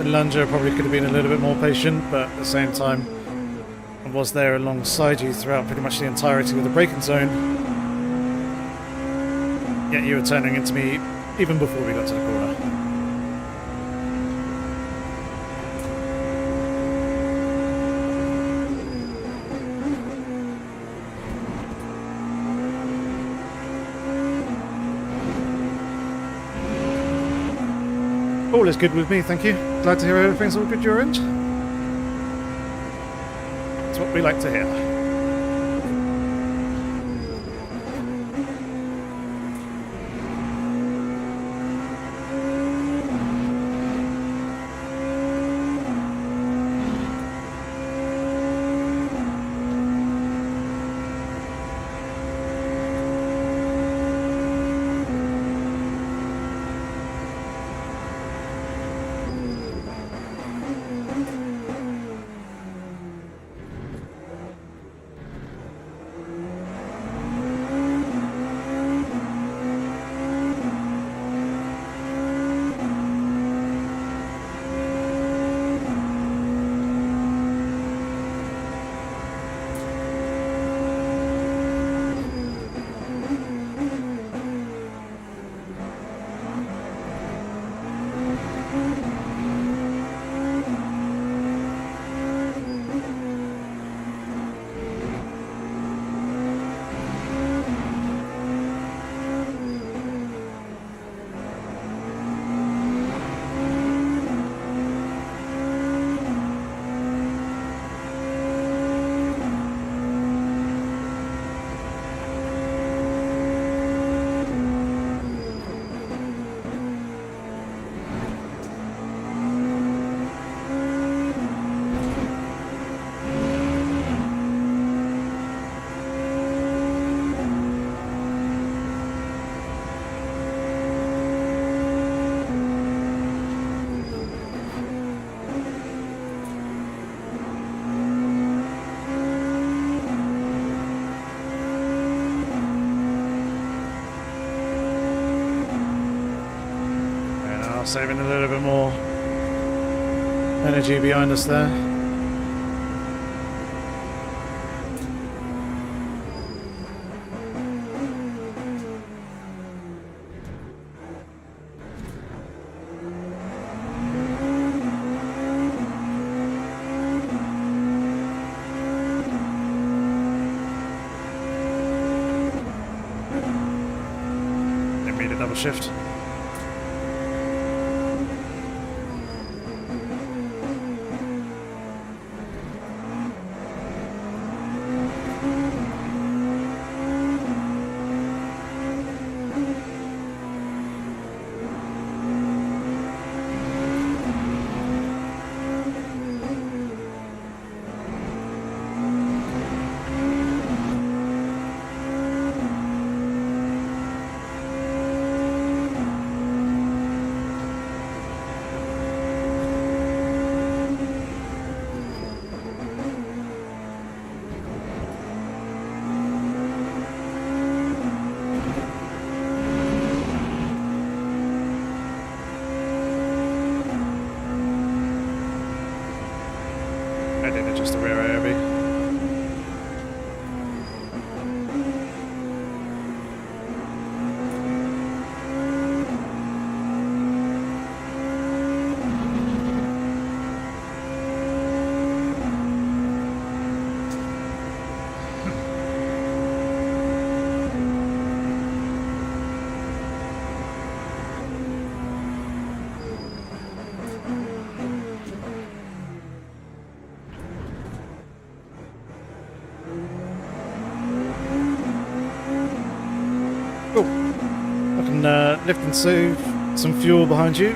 lunger. Probably could have been a little bit more patient, but at the same time, I was there alongside you throughout pretty much the entirety of the braking zone. Yet you were turning into me even before we got to the corner. All is good with me, thank you. Glad to hear everything's all good your end. That's what we like to hear. saving a little bit more energy behind us there. Didn't mean to double shift. I did adjust the rear AOB. Cool. I can lift and save some fuel behind you.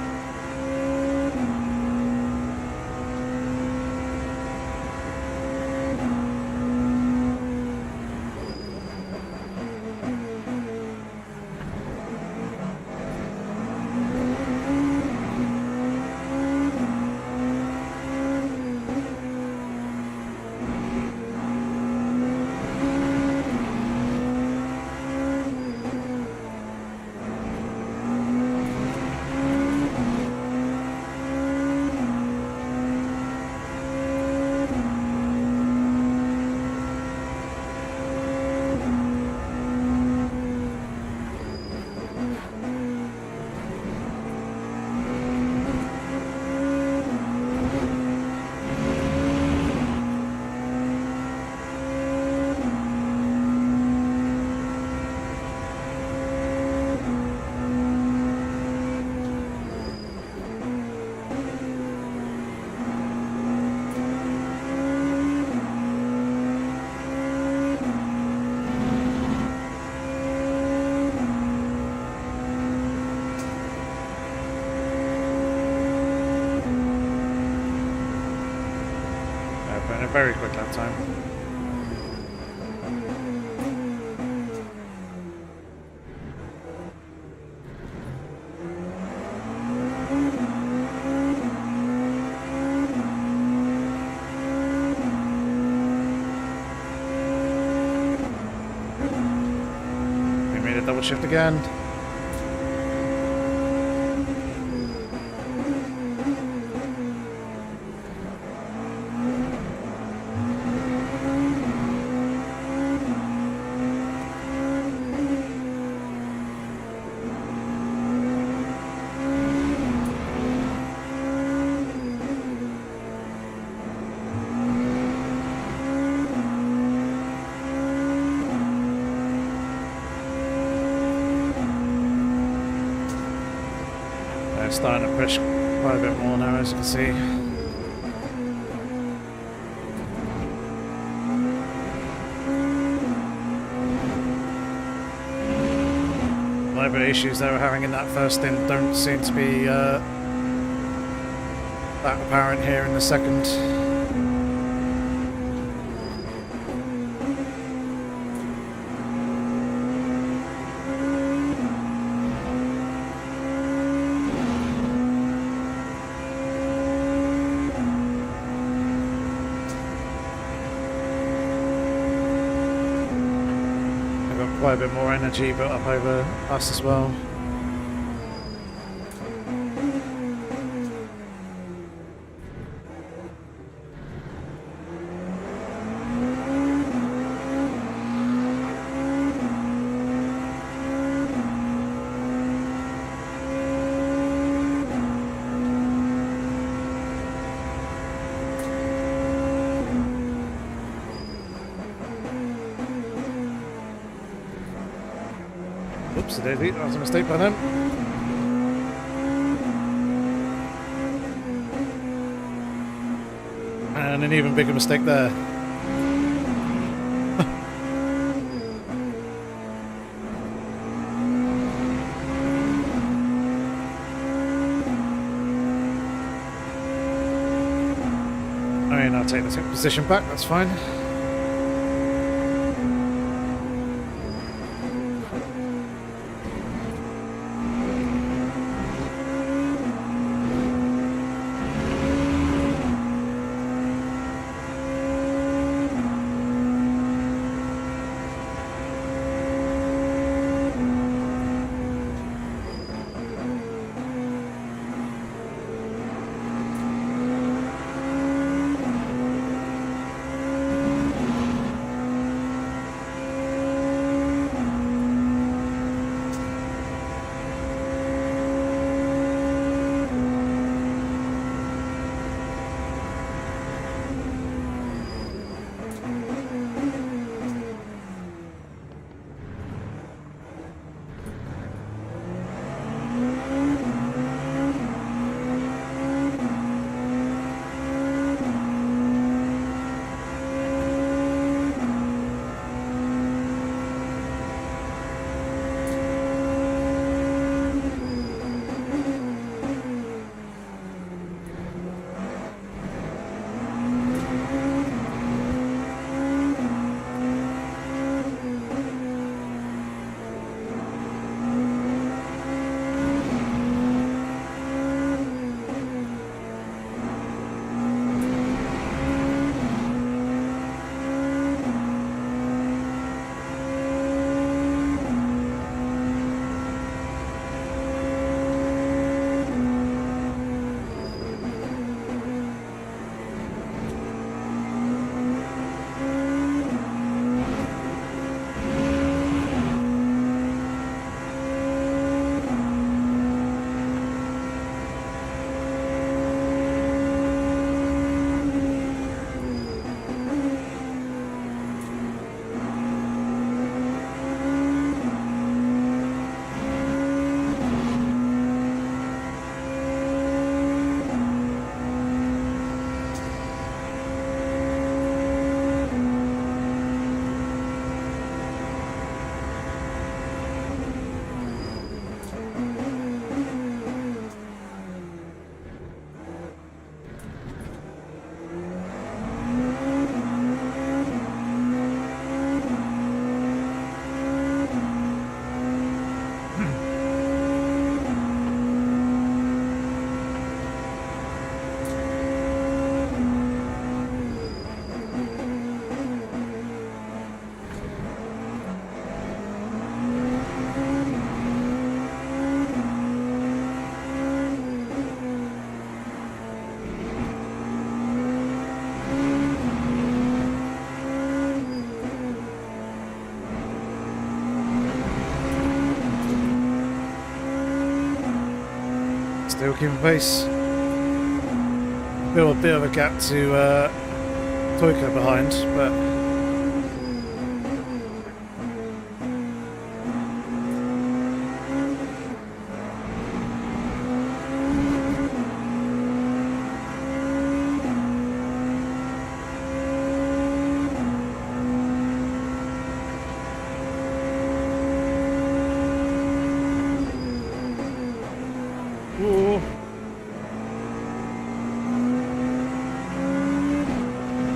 A very quick lap time. We made a double shift again. Starting to push quite a bit more now, as you can see. The issues they were having in that first stint don't seem to be that apparent here in the second. Quite a bit more energy built up over us as well. Oops, that was a mistake by them. And an even bigger mistake there. I mean, I'll take the position back, that's fine. Still keeping pace. Build a bit of a gap to Toyko behind, but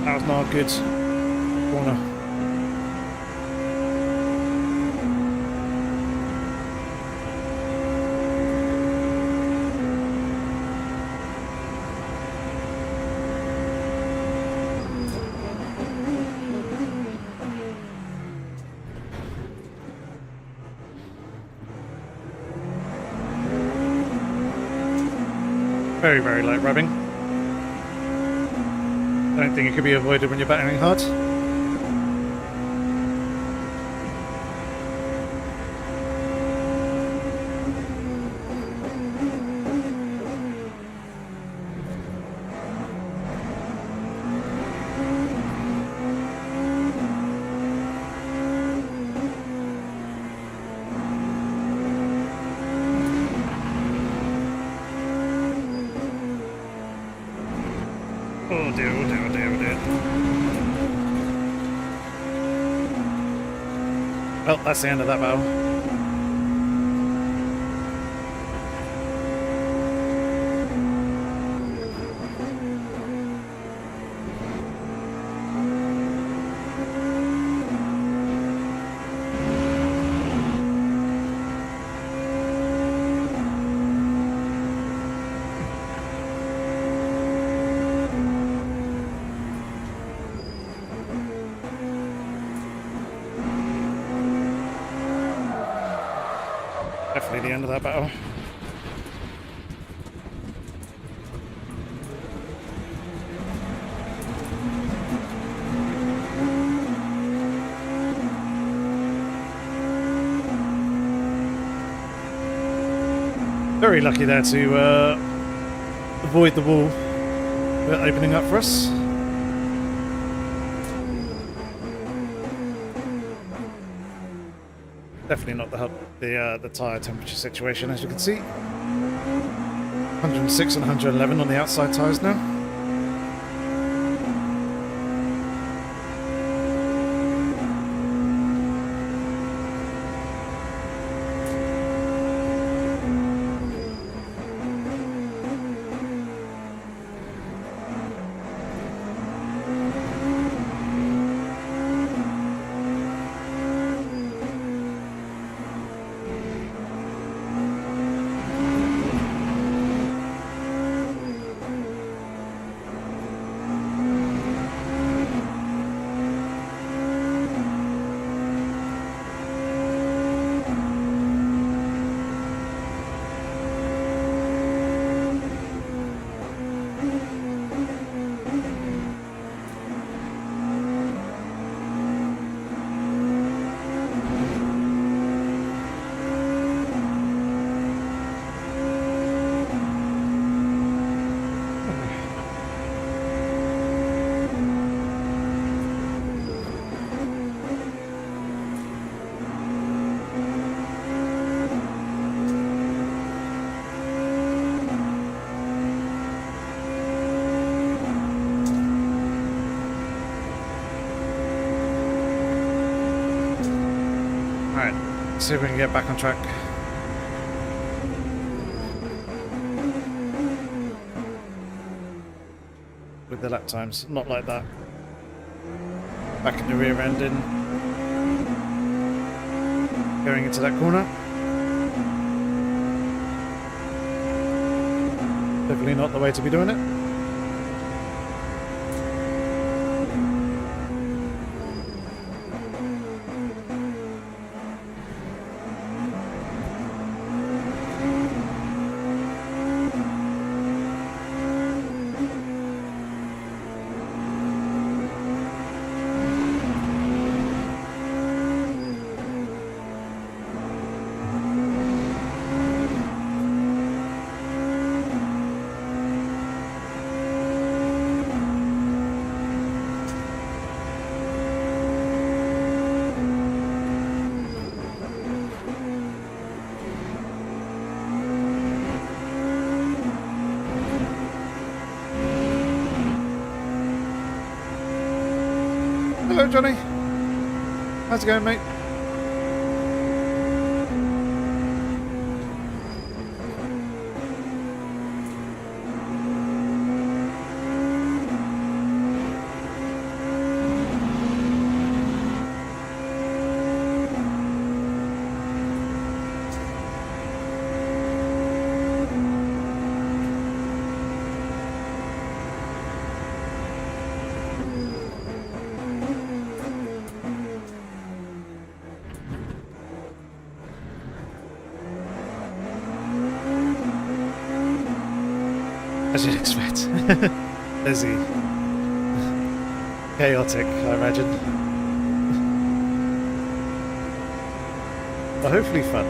that was not a good corner. Very, very light rubbing. I don't think it could be avoided when you're battering hard. dear, oh dear, oh dear, oh dear. Well, that's the end of that battle. Definitely the end of that battle. Very lucky there to avoid the wall opening up for us. Definitely not the tyre temperature situation, as you can see. 106 and 111 on the outside tyres now. See if we can get back on track. With the lap times, not like that. Back in the rear end in. Going into that corner. Definitely not the way to be doing it. Hello, Johnny. How's it going, mate? As you'd expect. Busy. Chaotic, I imagine. But hopefully fun.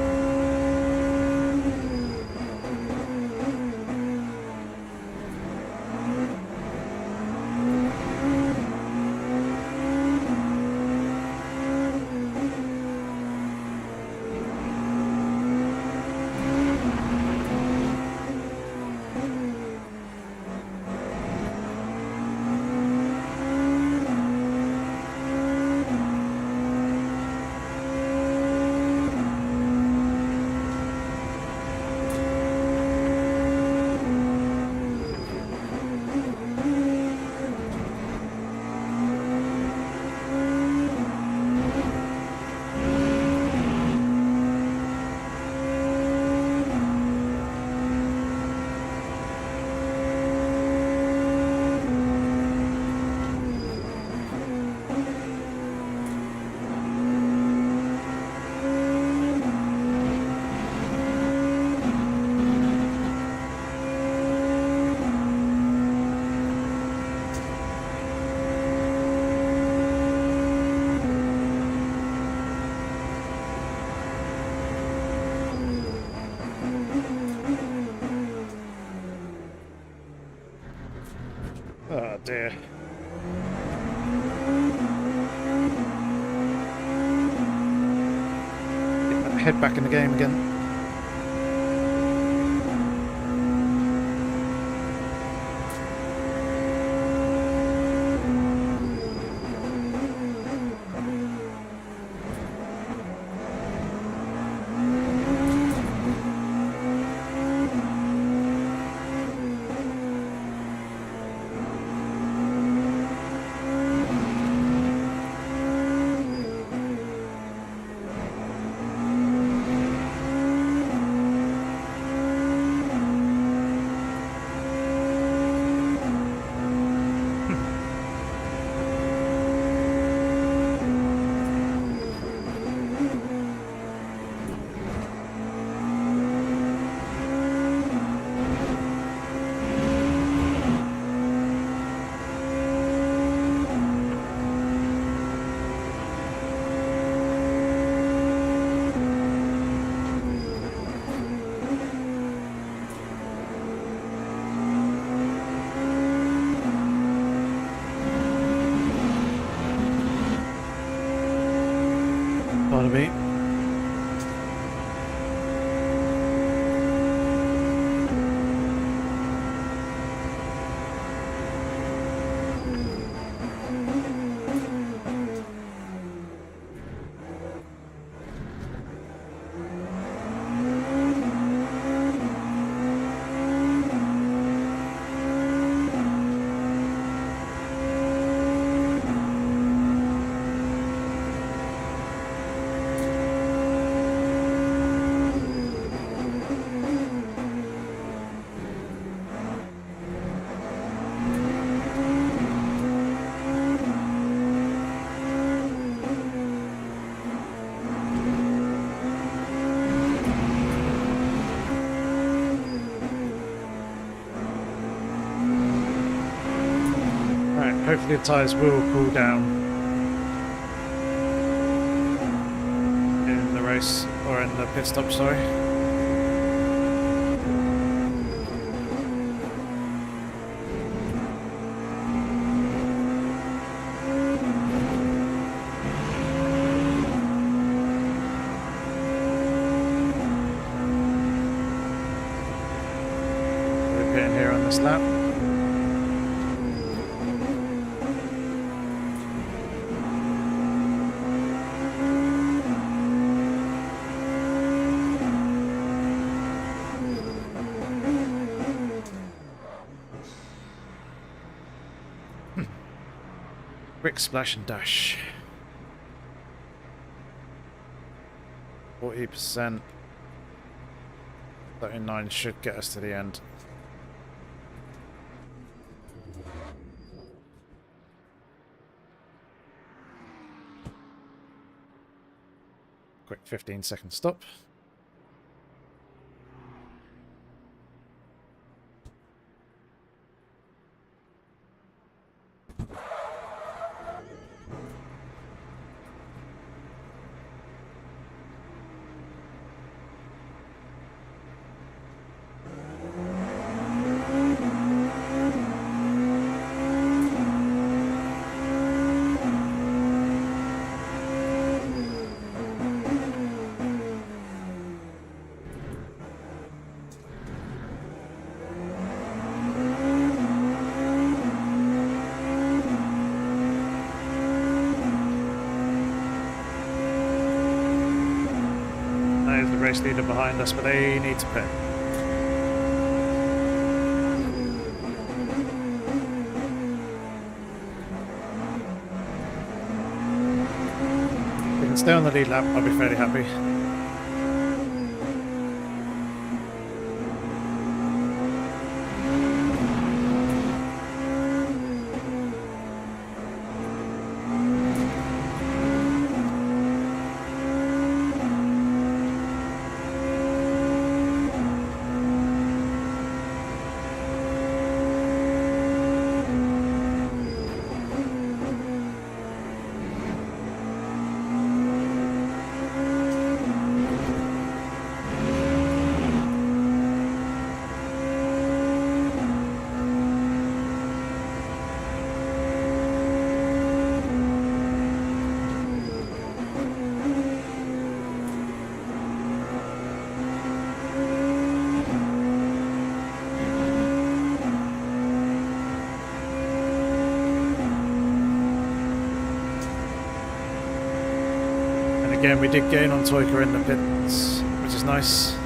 dear. Get that head back in the game again. Pardon me. Hopefully the tyres will cool down in the race, or in the pit stop, sorry. We're pitting here on this lap. Quick splash and dash. 40%. 39 should get us to the end. Quick 15-second stop. Race leader behind us, but they need to pit. If we can stay on the lead lap, I'll be fairly happy. again, we did gain on Toyka in the pits, which is nice.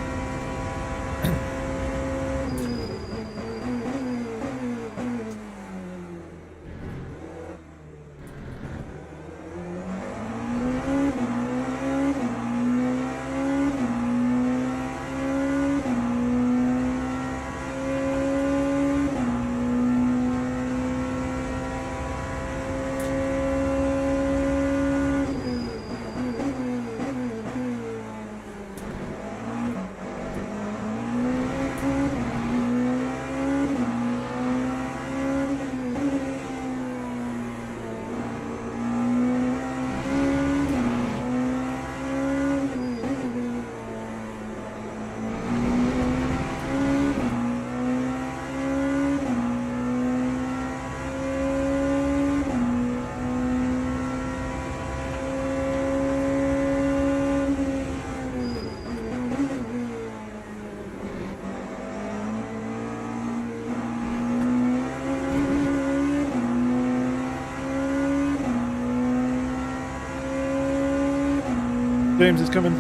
James is coming.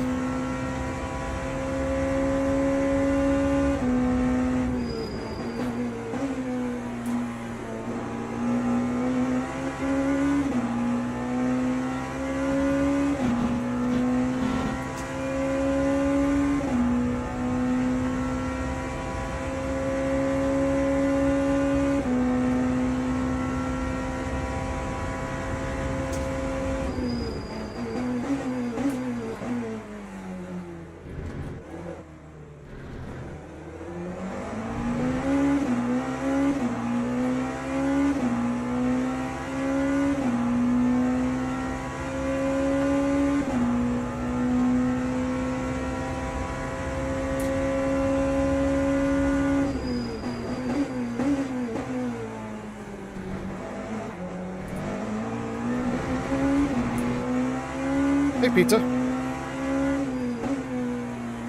Hey Peter,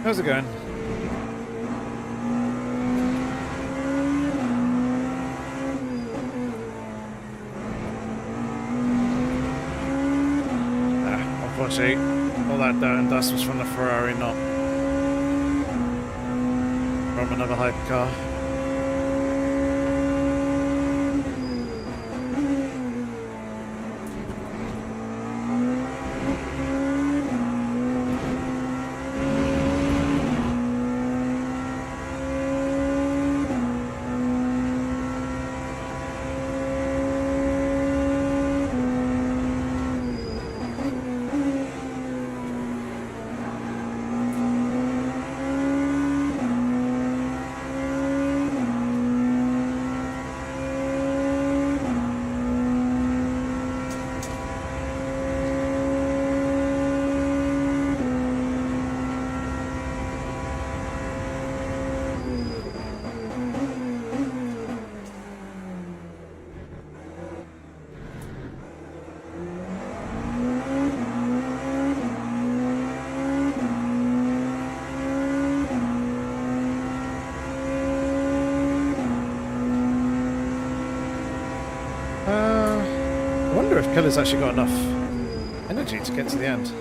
how's it going? Unfortunately, all that dirt and dust was from the Ferrari, not from another hypercar. I wonder if Kelly's actually got enough energy to get to the end.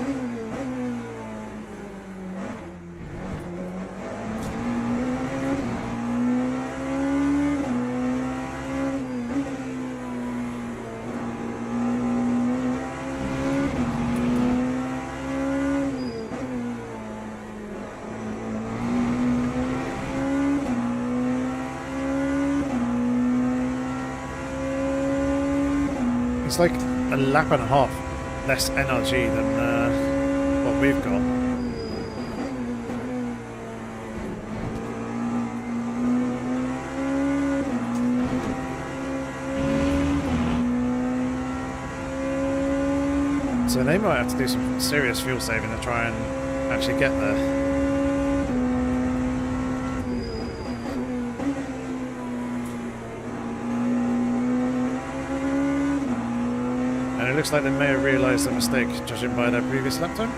It's like a lap and a half less energy than what we've got. So they might have to do some serious fuel saving to try and actually get there. It looks like they may have realised their mistake, judging by their previous lap time.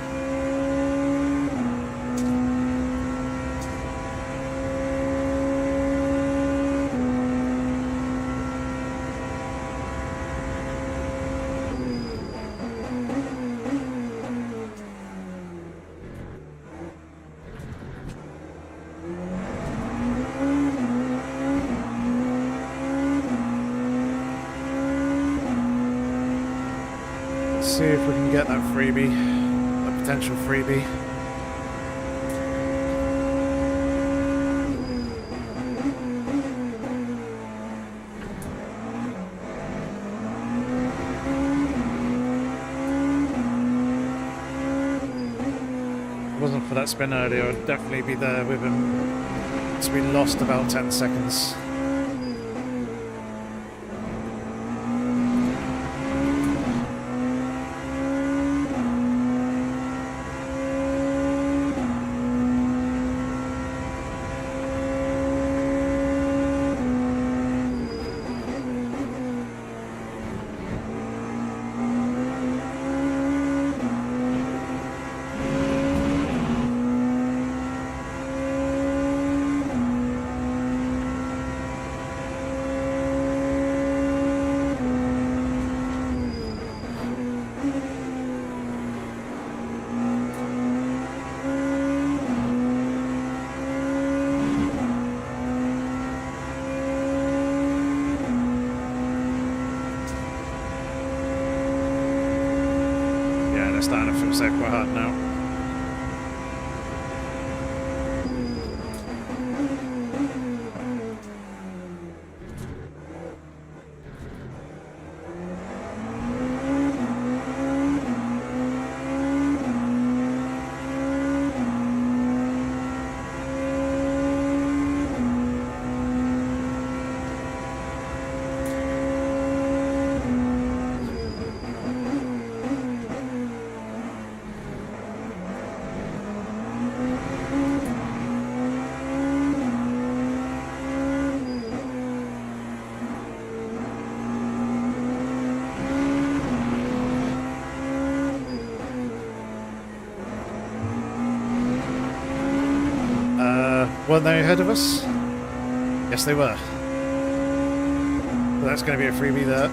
see if we can get that freebie, a potential freebie. If it wasn't for that spin earlier, I'd definitely be there with him. So we lost about 10 seconds. Starting to feel so quite hard now. Weren't they ahead of us? Yes, they were. Well, that's going to be a freebie there.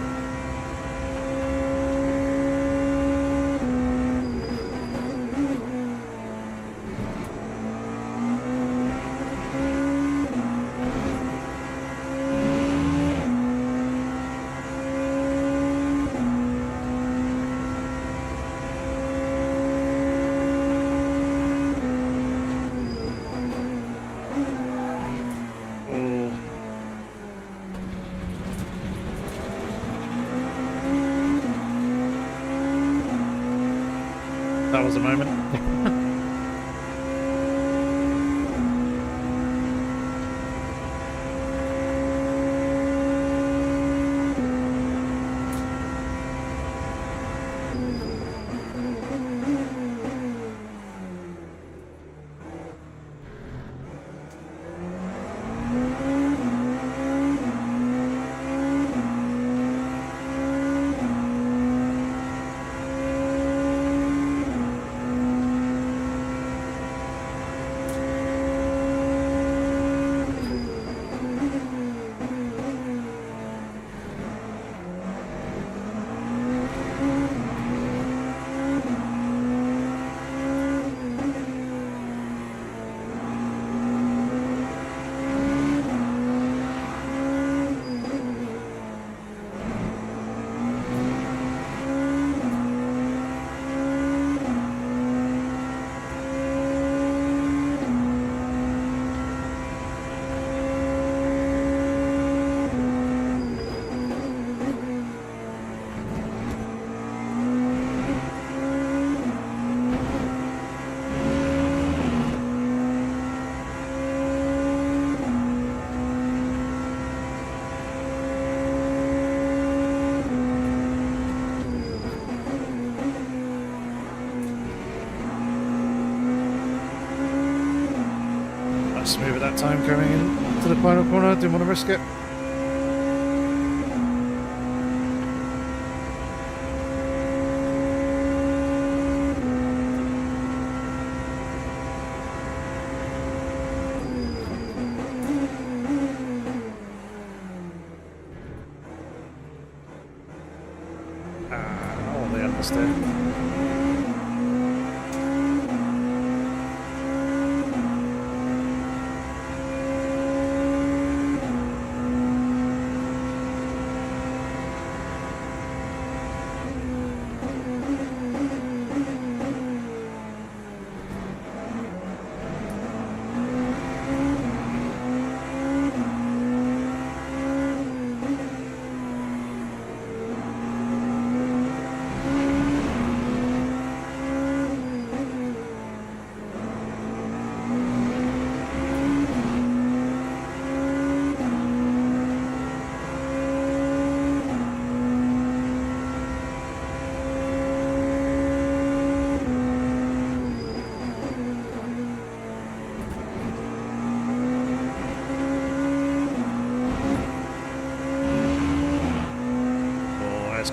That was a moment. Smooth at that time coming in to the final corner. Didn't want to risk it. Oh, the understeer.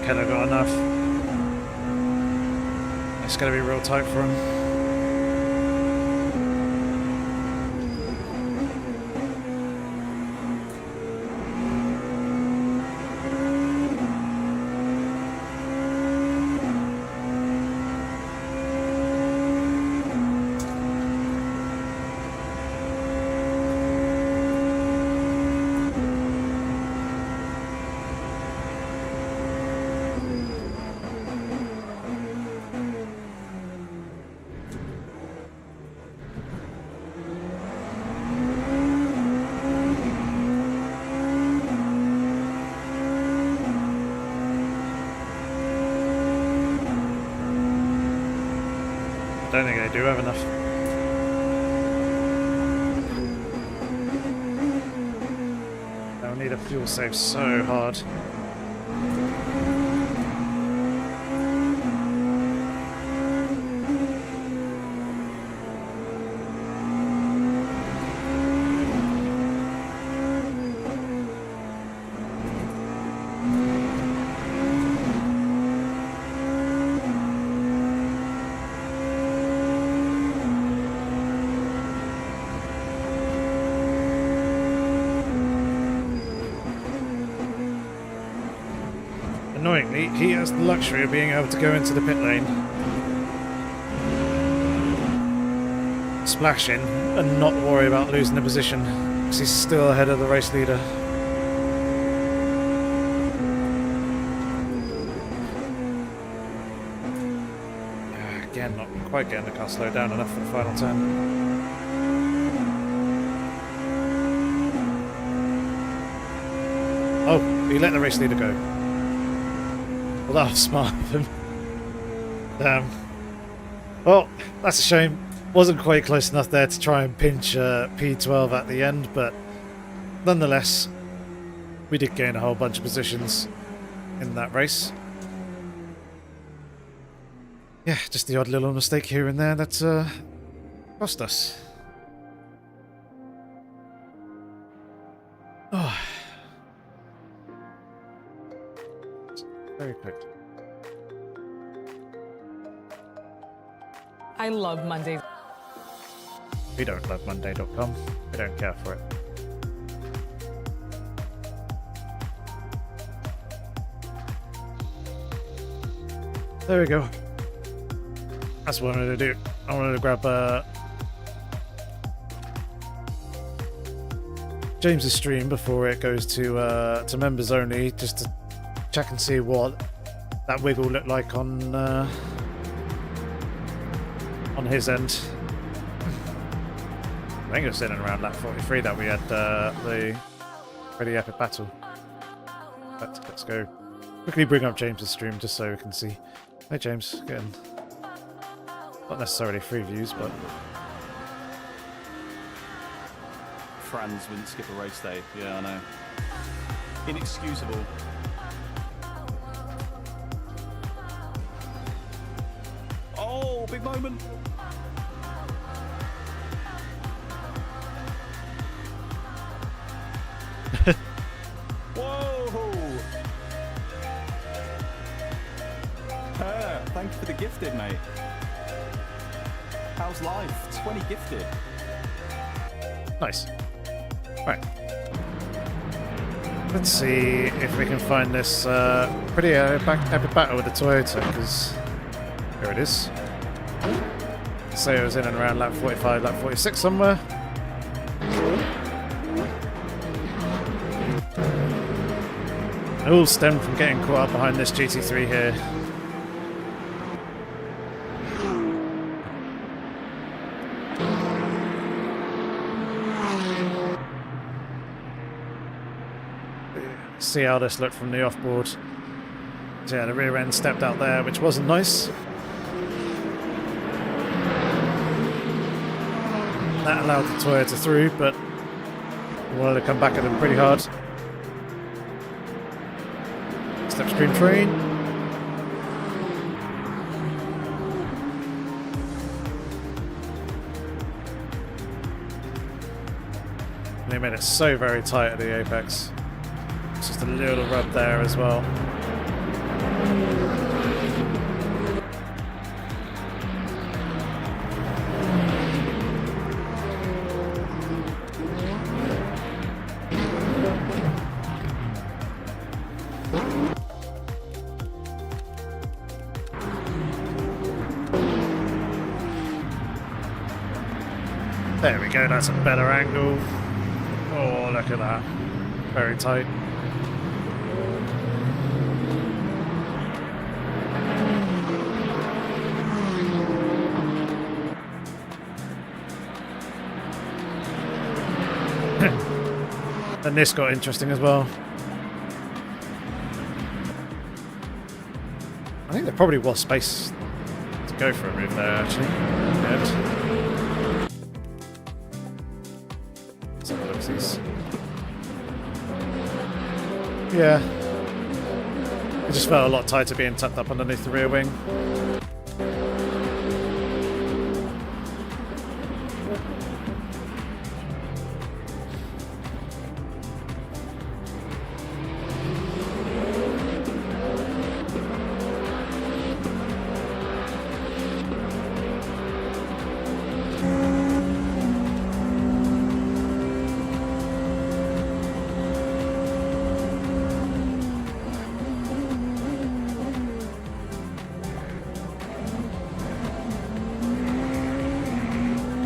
Keller got enough. It's going to be real tight for him. I don't think I do have enough. I'll need a fuel save so hard. Annoyingly, he has the luxury of being able to go into the pit lane, splash in, and not worry about losing the position, because he's still ahead of the race leader. Again, not quite getting the car slowed down enough for the final turn. Oh, he let the race leader go. Well, that was smart of him. Damn. Well, that's a shame. Wasn't quite close enough there to try and pinch P12 at the end, but nonetheless, we did gain a whole bunch of positions in that race. Yeah, just the odd little mistake here and there that cost us. Oh. Very quick. I love Mondays. We don't love Monday.com. We don't care for it. There we go. That's what I wanted to do. I wanted to grab James's stream before it goes to members only, just to check and see what that wiggle looked like on his end. I think it was in and around lap 43 that we had the pretty epic battle. Let's go quickly bring up James's stream just so we can see. Hey James, get in. Not necessarily free views, but Franz wouldn't skip a race day. Yeah, I know. Inexcusable. Oh, big moment. Whoa! Thank you for the gifted, mate. How's life? 20 gifted. nice. Right. Let's see if we can find this pretty epic battle with the Toyota, because here it is. Say it was in and around lap 45, lap 46 somewhere. It all stemmed from getting caught up behind this GT3 here. See how this looked from the offboard. So yeah, the rear end stepped out there, which wasn't nice. That allowed the Toyota through, but we wanted to come back at them pretty hard. Slipstream train. And they made it so very tight at the apex. It's just a little rub there as well. There we go, that's a better angle. Oh, look at that. Very tight. And this got interesting as well. I think there probably was space to go for a move there, actually. Good. Let's have a look at these. Yeah. It just felt a lot tighter being tucked up underneath the rear wing.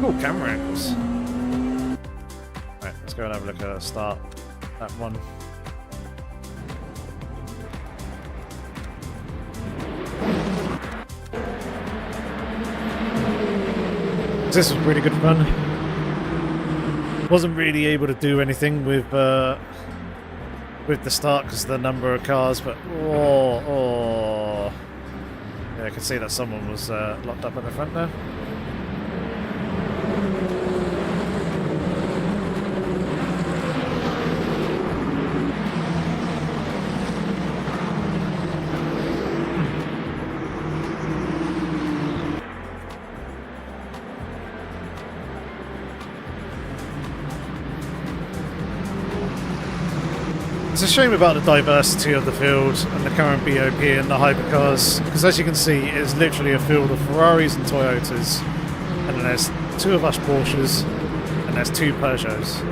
Cool camera angles. Right, let's go and have a look at start that one. This was really good fun. Wasn't really able to do anything with the start because of the number of cars, but yeah, I could see that someone was locked up at the front there. It's a shame about the diversity of the field and the current BOP and the hypercars, because as you can see, it's literally a field of Ferraris and Toyotas, and then there's 2 of us Porsches, and there's 2 Peugeots.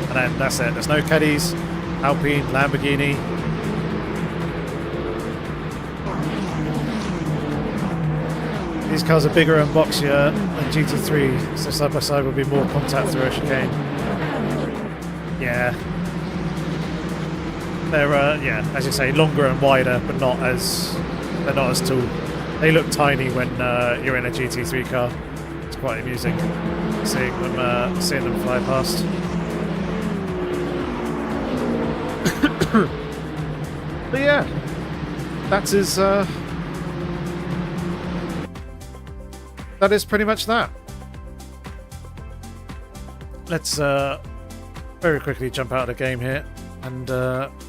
And then that's it. There's no Caddies, Alpine, Lamborghini. These cars are bigger and boxier than GT3, so side by side will be more contact through a chicane. Yeah. They're, yeah, as you say, longer and wider, but they're not as tall. They look tiny when you're in a GT3 car. It's quite amusing seeing them fly past. But yeah, that is pretty much that. Let's very quickly jump out of the game here and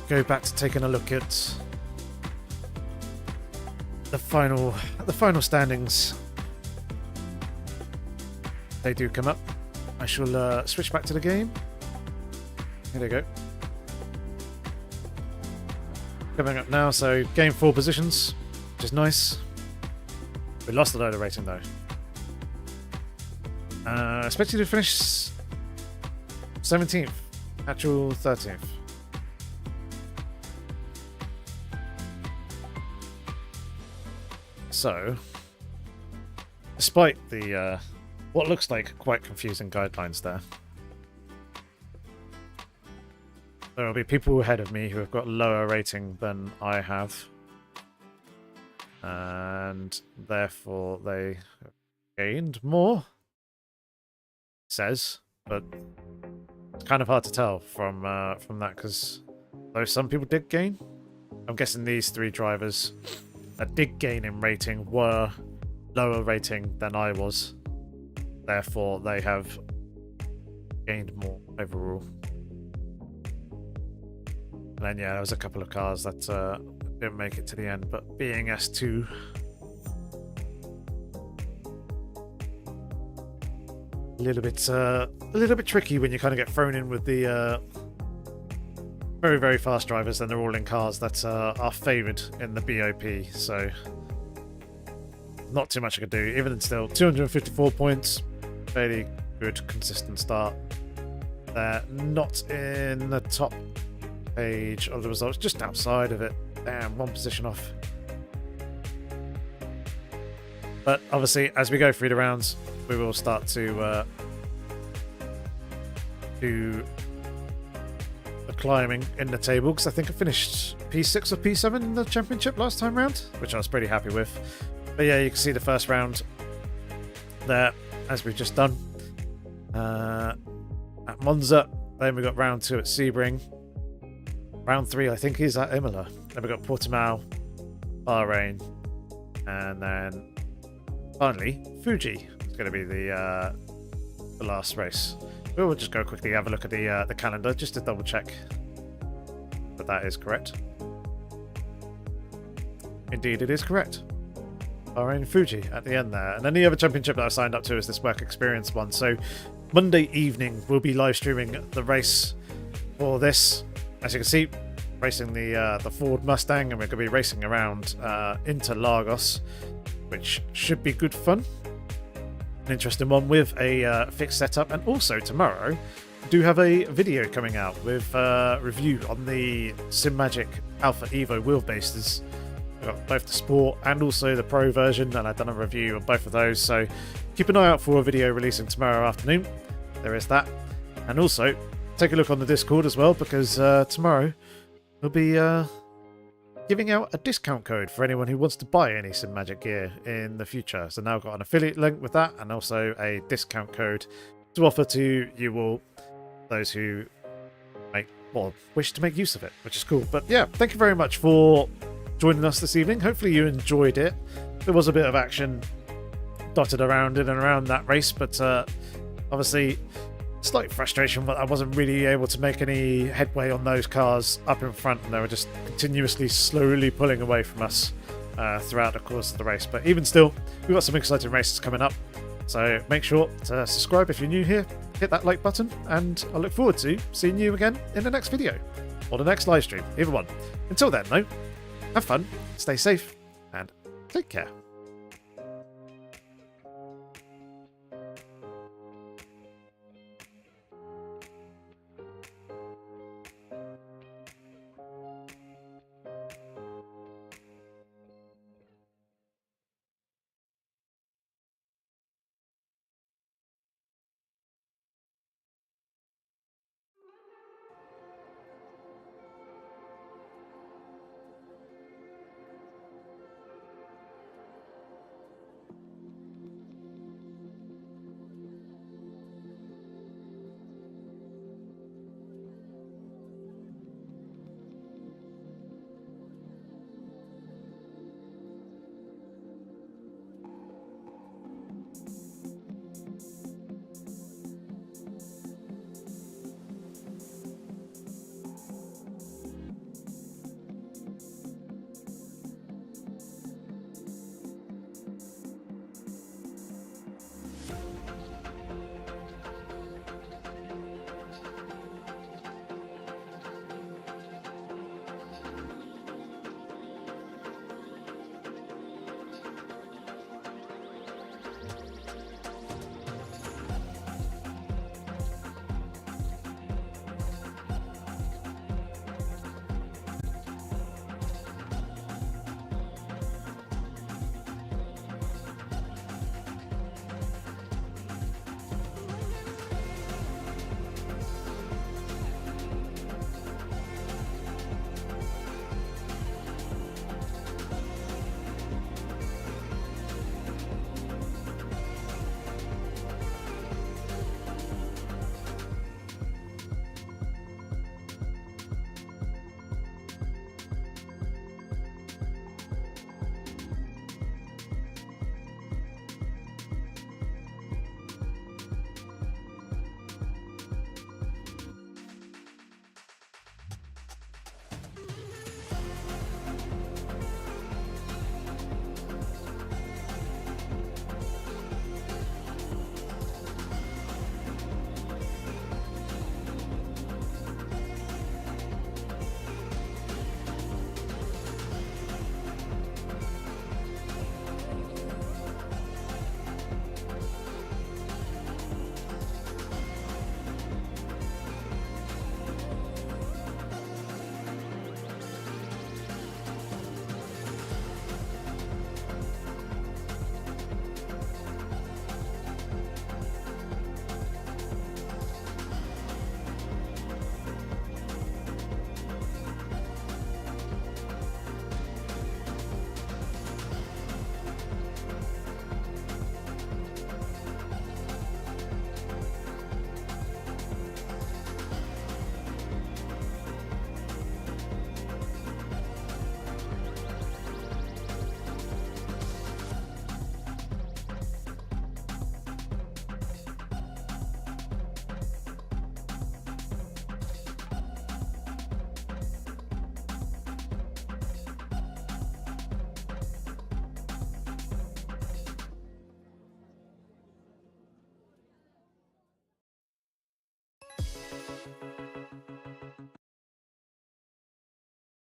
go back to taking a look at the final standings. They do come up. I shall switch back to the game. Here they go. Coming up now, so game 4 positions, which is nice. We lost a load of rating though. Expected to finish 17th, actual 13th. So, despite the what looks like quite confusing guidelines there, there will be people ahead of me who have got lower rating than I have, and therefore they have gained more. It says, but it's kind of hard to tell from that, because though some people did gain, I'm guessing these 3 drivers that did gain in rating were lower rating than I was. Therefore, they have gained more overall. And then, yeah, there was a couple of cars that didn't make it to the end, but being S2, a little bit tricky when you kind of get thrown in with the very, very fast drivers, and they're all in cars that are favoured in the BOP, so not too much I could do. Even still, 254 points, fairly good, consistent start. They're not in the top page of the results, just outside of it. Damn, 1 position off. But obviously, as we go through the rounds, we will start to do the climbing in the table, because I think I finished P6 or P7 in the championship last time round, which I was pretty happy with. But yeah, you can see the first round there, as we've just done at Monza. Then we got round 2 at Sebring. Round 3, I think, is at Imola. Then we got Portimao, Bahrain, and then finally Fuji is going to be the last race. We'll just go quickly have a look at the calendar just to double check that that is correct. Indeed, it is correct. Bahrain, Fuji at the end there. And then the other championship that I signed up to is this work experience one. So Monday evening we'll be live streaming the race for this. As you can see, racing the Ford Mustang, and we're going to be racing around Interlagos, which should be good fun. An interesting one with a fixed setup. And also tomorrow we do have a video coming out with review on the SimMagic Alpha Evo wheelbases. We've got both the Sport and also the Pro version, and I've done a review of both of those, so keep an eye out for a video releasing tomorrow afternoon. There is that. And also take a look on the Discord as well, because tomorrow we'll be giving out a discount code for anyone who wants to buy any SimMagic gear in the future. So now I've got an affiliate link with that, and also a discount code to offer to you all, those who wish to make use of it, which is cool. But yeah, thank you very much for joining us this evening. Hopefully you enjoyed it. There was a bit of action dotted around in and around that race, but obviously slight frustration that I wasn't really able to make any headway on those cars up in front, and they were just continuously slowly pulling away from us throughout the course of the race. But even still, we've got some exciting races coming up, so make sure to subscribe if you're new here, hit that like button, and I look forward to seeing you again in the next video or the next live stream, either one. Until then though, have fun, stay safe, and take care.